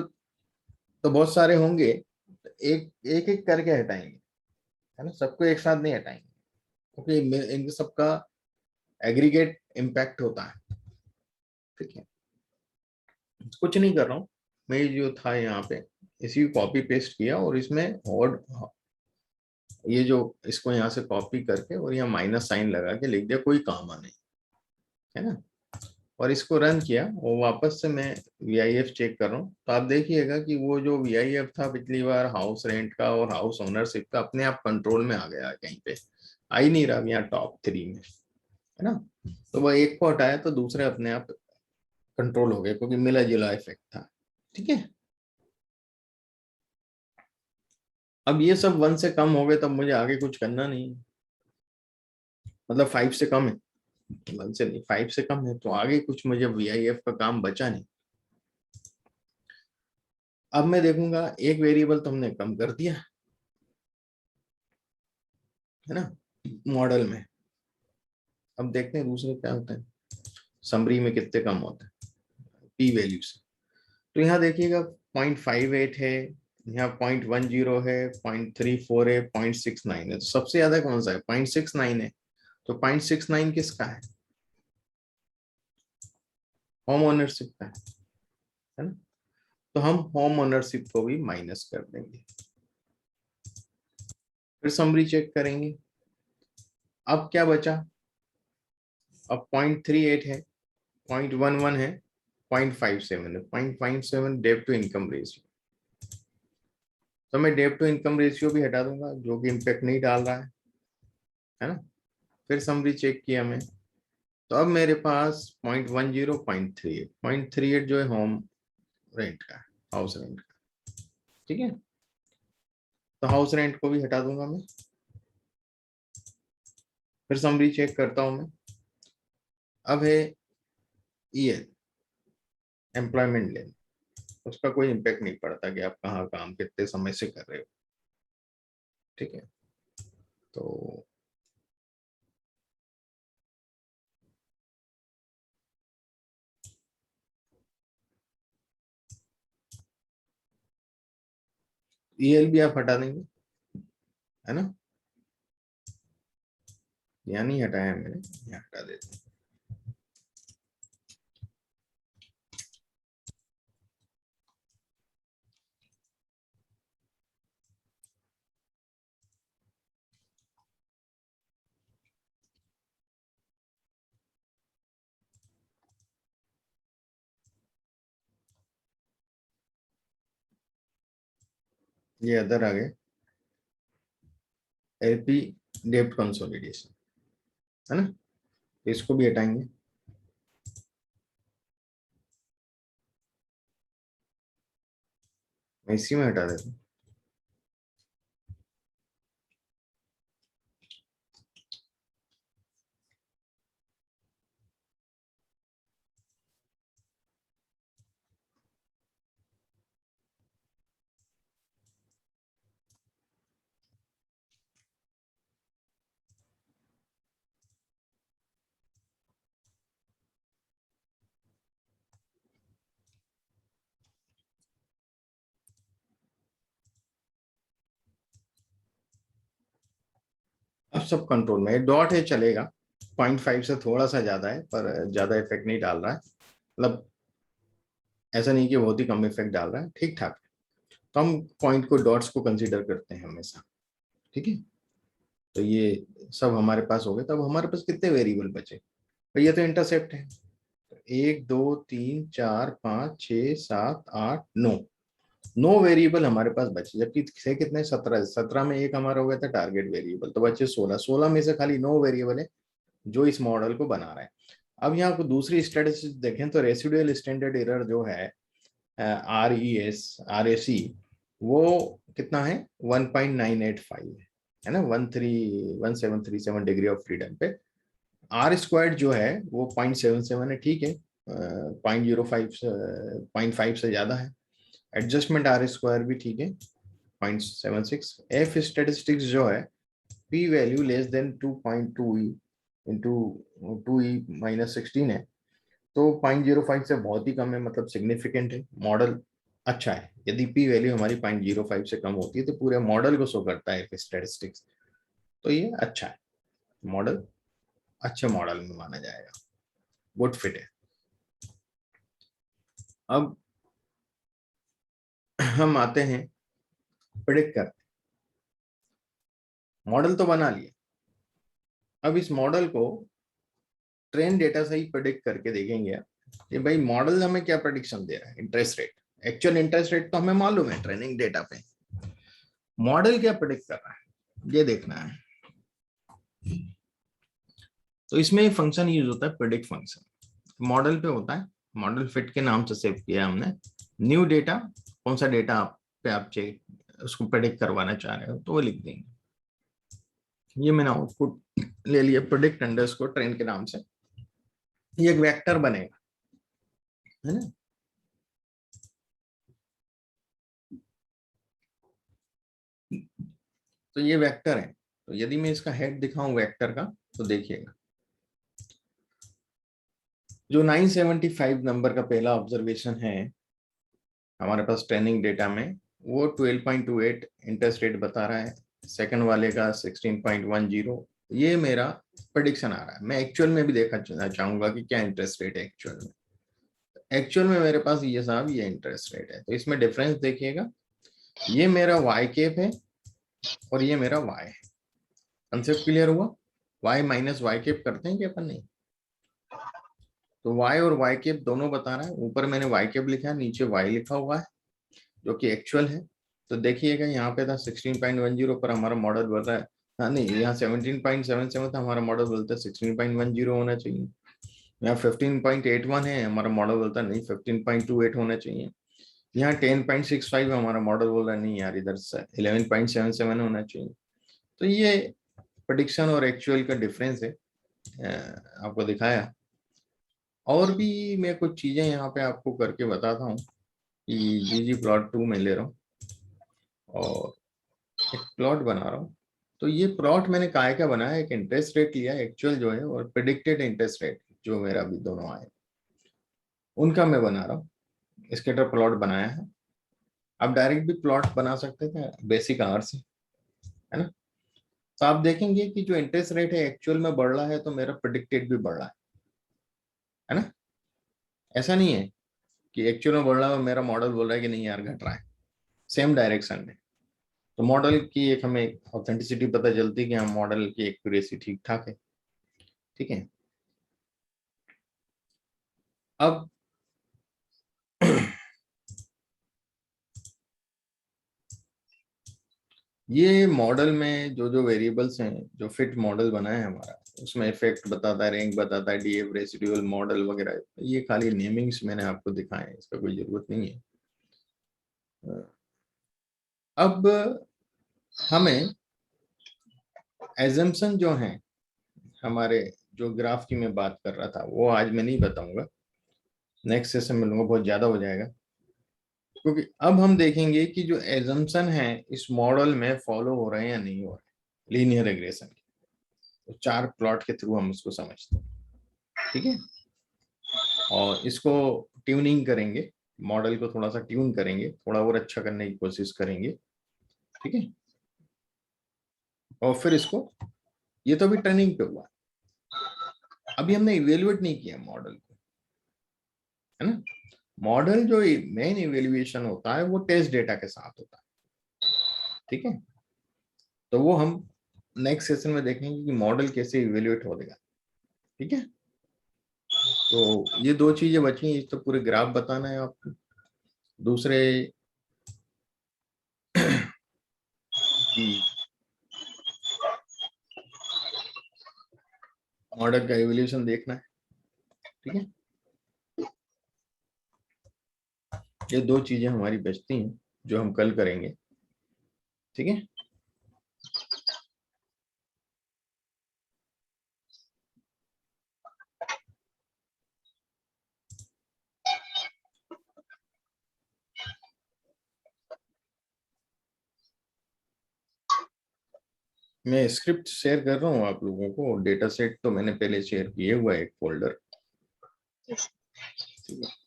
तो बहुत सारे होंगे, एक एक एक करके हटाएंगे, है ना, सबको एक साथ नहीं हटाएंगे क्योंकि इनके सबका एग्रीगेट इम्पैक्ट होता है। ठीक है, कुछ नहीं कर रहा हूँ मैं, जो था यहाँ पे इसी को कॉपी पेस्ट किया और इसमें और ये जो इसको यहाँ से कॉपी करके और यहाँ माइनस साइन लगा के लिख दिया, कोई काम नहीं, है ना। और इसको रन किया और वापस से मैं VIF चेक कर रहा हूँ, तो आप देखिएगा कि वो जो VIF था पिछली बार हाउस रेंट का और हाउस ओनरशिप का अपने आप कंट्रोल में आ गया, कहीं पे आ ही नहीं रहा यहाँ टॉप 3 में, है ना। तो वह एक को हटाया तो दूसरे अपने आप कंट्रोल हो गए क्योंकि मिला जुला इफेक्ट था। ठीक है, अब ये सब 1 से कम हो गए तब मुझे आगे कुछ करना नहीं, मतलब 5 से कम है, 1 से नहीं 5 से कम है, तो आगे कुछ मुझे VIF का काम बचा नहीं। अब मैं देखूंगा एक वेरिएबल तो हमने कम कर दिया, है ना, मॉडल में। अब देखते हैं दूसरे क्या होते हैं, समरी में कितने कम होते हैं P वैल्यू से। तो यहाँ देखिएगा 0.58 है, यहाँ 0.10 है, 0.34 है, 0.69 है, तो सबसे ज्यादा कौन सा है, 0.69 है। तो 0.69 किसका है, होम ओनरशिप का है ना। तो हम होम ओनरशिप को भी माइनस कर देंगे, फिर समरी चेक करेंगे। अब क्या बचा, अब 0.38 है, 0.11 है, 0.57 है, 0.57 डेब्ट टू इनकम रेशियो। तो मैं डेब्ट टू इनकम रेशियो भी हटा दूंगा जो कि इम्पैक्ट नहीं डाल रहा है ना। फिर समरी चेक किया मैं, तो अब मेरे पास 0.10, 0.38 जो है होम रेंट का, हाउस रेंट का। ठीक है, तो हाउस रेंट को भी हटा दूंगा मैं, फिर समरी चेक करता हूं मैं। अब है EL, एम्प्लॉयमेंट लेन, उसका कोई इम्पैक्ट नहीं पड़ता कि आप कहाँ काम कितने समय से कर रहे हो। ठीक है, तो EL भी आप हटा देंगे, है ना, यहाँ नहीं हटाया मैंने, यहाँ हटा देते हैं। ये अदर आ गए, LP डेब्ट कंसोलिडेशन, है ना, इसको भी हटाएंगे। मैं इसी में हटा देता हूँ। अब सब कंट्रोल में, डॉट है चलेगा, 0.5 से थोड़ा सा ज्यादा है पर ज्यादा इफेक्ट नहीं डाल रहा है, मतलब ऐसा नहीं कि बहुत ही कम इफेक्ट डाल रहा है, ठीक ठाक। तो हम पॉइंट को, डॉट्स को कंसीडर करते हैं हमेशा। ठीक है, तो ये सब हमारे पास हो गए। तब हमारे पास कितने वेरिएबल बचे, तो ये तो इंटरसेप्ट है, 1 2 3 4 5 6 7 8 9, 9 वेरिएबल हमारे पास बचे, जबकि से कितने 17, 17 में एक हमारा हो गया था टारगेट वेरिएबल, तो बचे 16, 16 में से खाली 9 वेरिएबल है जो इस मॉडल को बना रहा है। अब यहाँ को दूसरी स्टैटिस्टिक्स देखें तो रेसिडुअल स्टैंडर्ड एरर जो है RES वो कितना है, 1.985 है ना, 1737 डिग्री ऑफ फ्रीडम पे। R² जो है वो 0.77 है, ठीक है, 0.05 0.5 से ज्यादा है। एडजस्टमेंट R² भी ठीक है, 0.76। F स्टेटिस्टिक्स जो है P value less than 2.2 into 2E-16 है, तो 0.05 से बहुत ही कम है, मतलब सिग्निफिकेंट है, मॉडल अच्छा है। यदि पी वैल्यू हमारी 0.05 से कम होती है तो पूरे मॉडल को शो करता है स्टैटिस्टिक्स, तो ये अच्छा है, मॉडल अच्छे मॉडल में माना जाएगा, गुड फिट है। अब हम आते हैं प्रिडिक्ट करते, मॉडल तो बना लिया, अब इस मॉडल को ट्रेन डेटा से ही प्रिडिक्ट करके देखेंगे कि भाई मॉडल हमें क्या प्रेडिक्शन दे रहा है। Interest rate, actual interest rate तो हमें मालूम है ट्रेनिंग डेटा पे, मॉडल क्या प्रेडिक्ट कर रहा है ये देखना है। तो इसमें फंक्शन यूज होता है प्रेडिक्ट फंक्शन, मॉडल पे होता है, मॉडल फिट के नाम से सेव किया हमने। न्यू डेटा, कौन सा डेटा आप पे आप चेक उसको प्रेडिक्ट करवाना चाह रहे हो तो वो लिख देंगे। ये मैंने आउटपुट ले लिया प्रेडिक्ट अंडरस्कोर ट्रेन के नाम से, ये एक वेक्टर बनेगा, है ना। तो ये वेक्टर है, तो यदि मैं इसका हेड दिखाऊं वेक्टर का तो देखिएगा, जो 975 नंबर का पहला ऑब्जर्वेशन है हमारे पास ट्रेनिंग डेटा में, वो 12.28 इंटरेस्ट रेट बता रहा है, सेकंड वाले का 16.10। ये मेरा प्रेडिक्शन आ रहा है। मैं एक्चुअल में भी देखना चाहूंगा कि क्या इंटरेस्ट रेट है एक्चुअल में। एक्चुअल में मेरे पास ये साहब ये इंटरेस्ट रेट है, तो इसमें डिफरेंस देखिएगा, ये मेरा वाई केप है और ये मेरा वाई है। कंसेप्ट क्लियर हुआ? वाई माइनस वाई केप करते हैं कि अपन नहीं, तो वाई और वाई केप दोनों बता रहा है। ऊपर मैंने वाई केप लिखा है, नीचे वाई लिखा हुआ है जो कि एक्चुअल है। तो देखिएगा यहाँ पे था 16.10 पर हमारा मॉडल बोल रहा है, हाँ नहीं, यहाँ 17.77 था, हमारा मॉडल बोलता है 16.10 होना चाहिए। यहाँ 15.81 है, हमारा मॉडल बोलता है नहीं 15.28 होना चाहिए। यहाँ 10.65 हमारा मॉडल बोल रहा है नहीं यार इधर 11.77 होना चाहिए। तो ये प्रेडिक्शन और एक्चुअल का डिफरेंस है, आपको दिखाया। और भी मैं कुछ चीजें यहाँ पे आपको करके बताता हूँ कि ggplot2 में ले रहा हूँ और एक प्लॉट बना रहा हूँ। तो ये प्लॉट मैंने काय का बनाया, एक इंटरेस्ट रेट लिया एक्चुअल जो है और प्रेडिक्टेड इंटरेस्ट रेट जो मेरा अभी दोनों आए उनका मैं बना रहा हूँ, स्कैटर प्लॉट बनाया है। आप डायरेक्ट भी प्लॉट बना सकते थे बेसिक आर से, है ना। तो आप देखेंगे कि जो इंटरेस्ट रेट है एक्चुअल में बढ़ रहा है तो मेरा प्रेडिक्टेड भी बढ़ रहा है ना। ऐसा नहीं है कि एक्चुअल में बढ़ रहा है और मेरा मॉडल बोल रहा है कि नहीं यार घट रहा है, सेम डायरेक्शन में। तो मॉडल की एक हमें ऑथेंटिसिटी पता चलती है कि हाँ मॉडल की एक्यूरेसी ठीक ठाक है, ठीक है। अब ये मॉडल में जो जो वेरिएबल्स हैं, जो फिट मॉडल बना है हमारा, उसमें इफेक्ट बताता है, रैंक बताता है, डीएफ रेसिडुअल मॉडल वगैरह, ये खाली नेमिंग्स मैंने आपको दिखाए हैं, इसका कोई जरूरत नहीं है। अब हमें एजम्पशन जो है हमारे, जो ग्राफ की मैं बात कर रहा था वो आज मैं नहीं बताऊंगा, नेक्स्ट सेशन में लूंगा, बहुत ज्यादा हो जाएगा। क्योंकि अब हम देखेंगे कि जो एजम्पशन है इस मॉडल में फॉलो हो रहे हैं या नहीं हो रहे, लीनियर रिग्रेशन के। तो 4 प्लॉट के थ्रू हम इसको समझते हैं, ठीक है। और इसको ट्यूनिंग करेंगे, मॉडल को थोड़ा सा ट्यून करेंगे, थोड़ा और अच्छा करने की कोशिश करेंगे, ठीक है। और फिर इसको, ये तो अभी ट्रेनिंग पे हुआ, अभी हमने इवेल्युएट नहीं किया मॉडल को, है ना। मॉडल जो मेन इवेल्युएशन होता है वो टेस्ट डेटा के साथ होता है, ठीक है। तो वो हम नेक्स्ट सेशन में देखेंगे कि मॉडल कैसे इवेल्युएट हो देगा, ठीक है। तो ये 2 चीजें बची, एक तो पूरे ग्राफ बताना है आपको, दूसरे कि मॉडल का इवोल्यूशन देखना है, ठीक है। ये 2 चीजें हमारी बचती हैं जो हम कल करेंगे, ठीक है। मैं स्क्रिप्ट शेयर कर रहा हूँ आप लोगों को, डेटा सेट तो मैंने पहले शेयर किए हुआ है एक फोल्डर, ठीक है।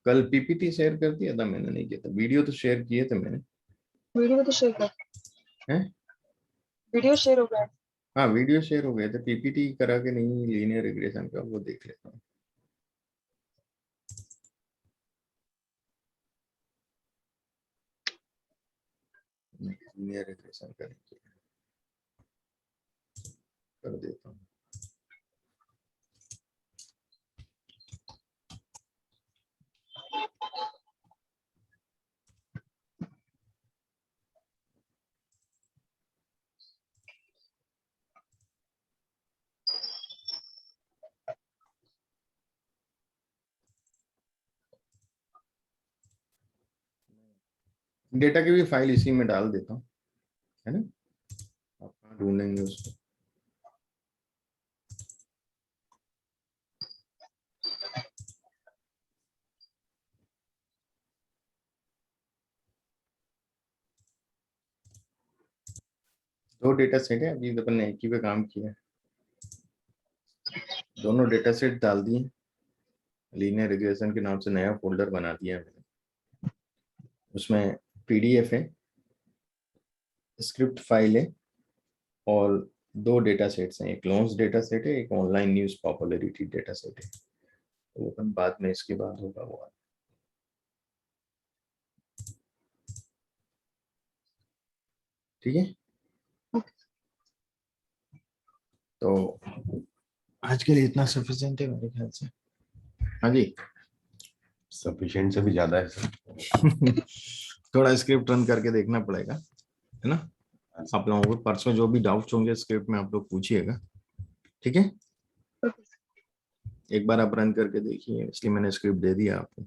कल पीपीटी शेयर कर दिया था मैंने? नहीं किया था। वीडियो तो शेयर किए थे मैंने। वीडियो तो शेयर कर, हैं? वीडियो शेयर हो गया। हाँ वीडियो शेयर हो गए थे, पीपीटी करा के नहीं, लीनियर रिग्रेशन का वो देख लेता हूँ। लीनियर रिग्रेशन कर देता हूँ। डेटा की भी फाइल इसी में डाल देता हूँ, है ना? आप कहाँ ढूंढेंगे उसको? दो डेटा सेट है, अभी अपन ने एक ही पे काम किया है। दोनों डेटा सेट डाल दिए, लीनियर रिग्रेशन के नाम से नया फोल्डर बना दिया है मैंने। उसमें पीडीएफ है, स्क्रिप्ट फाइल है, और दो डेटा सेट्स हैं, एक लॉन्च डेटा सेट है, एक online news popularity data set है। तो अपन बाद में इसके बाद होगा वो। ठीक है, तो आज के लिए इतना सफिशिएंट है मेरे ख्याल से। हाँ जी। सफिशिएंट से भी ज्यादा है सर। थोड़ा स्क्रिप्ट रन करके देखना पड़ेगा, है ना? आप लोगों को परसों जो भी डाउट्स होंगे स्क्रिप्ट में आप लोग पूछिएगा, ठीक है? एक बार आप रन करके देखिए, इसलिए मैंने स्क्रिप्ट दे दिया आपको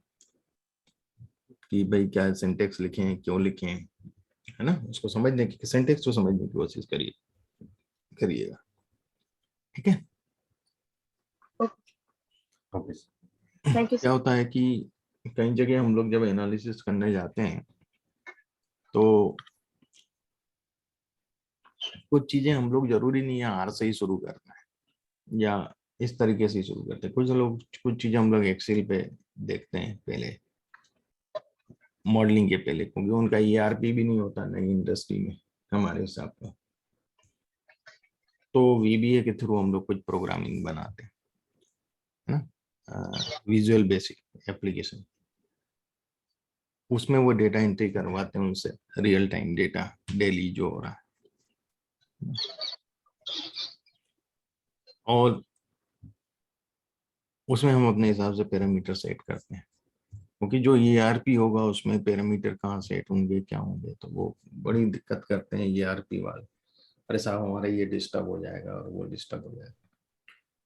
कि भाई क्या सिंटेक्स लिखे हैं, क्यों लिखे हैं, है ना? उसको समझने की, सिंटेक्स को समझने की कोशिश करिएगा, ठीक है? Okay sir. थैंक यू क्या होता है कि कई जगह हम लोग जब एनालिसिस करने जाते हैं तो कुछ चीजें हम लोग जरूरी नहीं है आर से ही शुरू करना है या इस तरीके से ही शुरू करते हैं। कुछ चीजें हम लोग एक्सेल पे देखते हैं पहले, मॉडलिंग के पहले, क्योंकि उनका ईआरपी भी नहीं होता नई इंडस्ट्री में हमारे हिसाब से। तो वीबीए के थ्रू हम लोग कुछ प्रोग्रामिंग बनाते हैं, है ना? विजुअल बेसिक एप्लीकेशन, उसमें वो डेटा एंट्री करवाते हैं उनसे, रियल टाइम डेटा डेली जो हो रहा है, और उसमें हम अपने हिसाब से पैरामीटर सेट करते हैं, क्योंकि जो ईआरपी होगा उसमें पैरामीटर कहाँ सेट होंगे, क्या होंगे, तो वो बड़ी दिक्कत करते हैं ईआरपी वाले। अरे साहब हमारा ये डिस्टर्ब हो जाएगा और वो डिस्टर्ब हो जाएगा।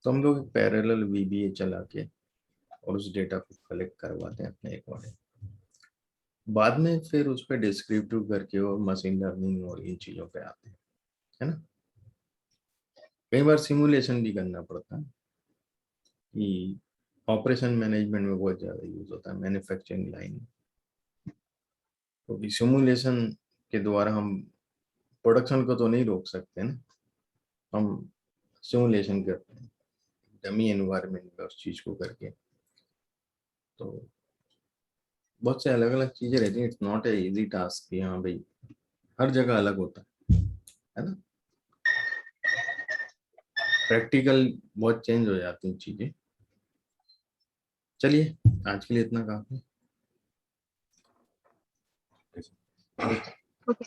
तो हम लोग पैरेलल वीबीए चला के और उस डेटा को कलेक्ट करवाते हैं अपने अकॉर्डिंग। बाद में फिर उस पर डिस्क्रिप्टिव करके और मशीन लर्निंग और इन चीज़ों पे आते हैं, है ना? कई बार सिमुलेशन भी करना पड़ता है, कि ऑपरेशन मैनेजमेंट में बहुत ज़्यादा यूज होता है मैन्युफैक्चरिंग लाइन में। क्योंकि सिमुलेशन के द्वारा हम प्रोडक्शन को तो नहीं रोक सकते ना, हम सिमुलेशन करते हैं डमी एनवायरनमेंट में उस चीज़ को करके। तो बहुत से अलग अलग चीज़ें रहती हैं, it's not a easy task कि हाँ भाई हर जगह अलग होता है ना? प्रैक्टिकल बहुत चेंज हो जाती हैं चीज़ें। चलिए आज के लिए इतना काफी है। ओके।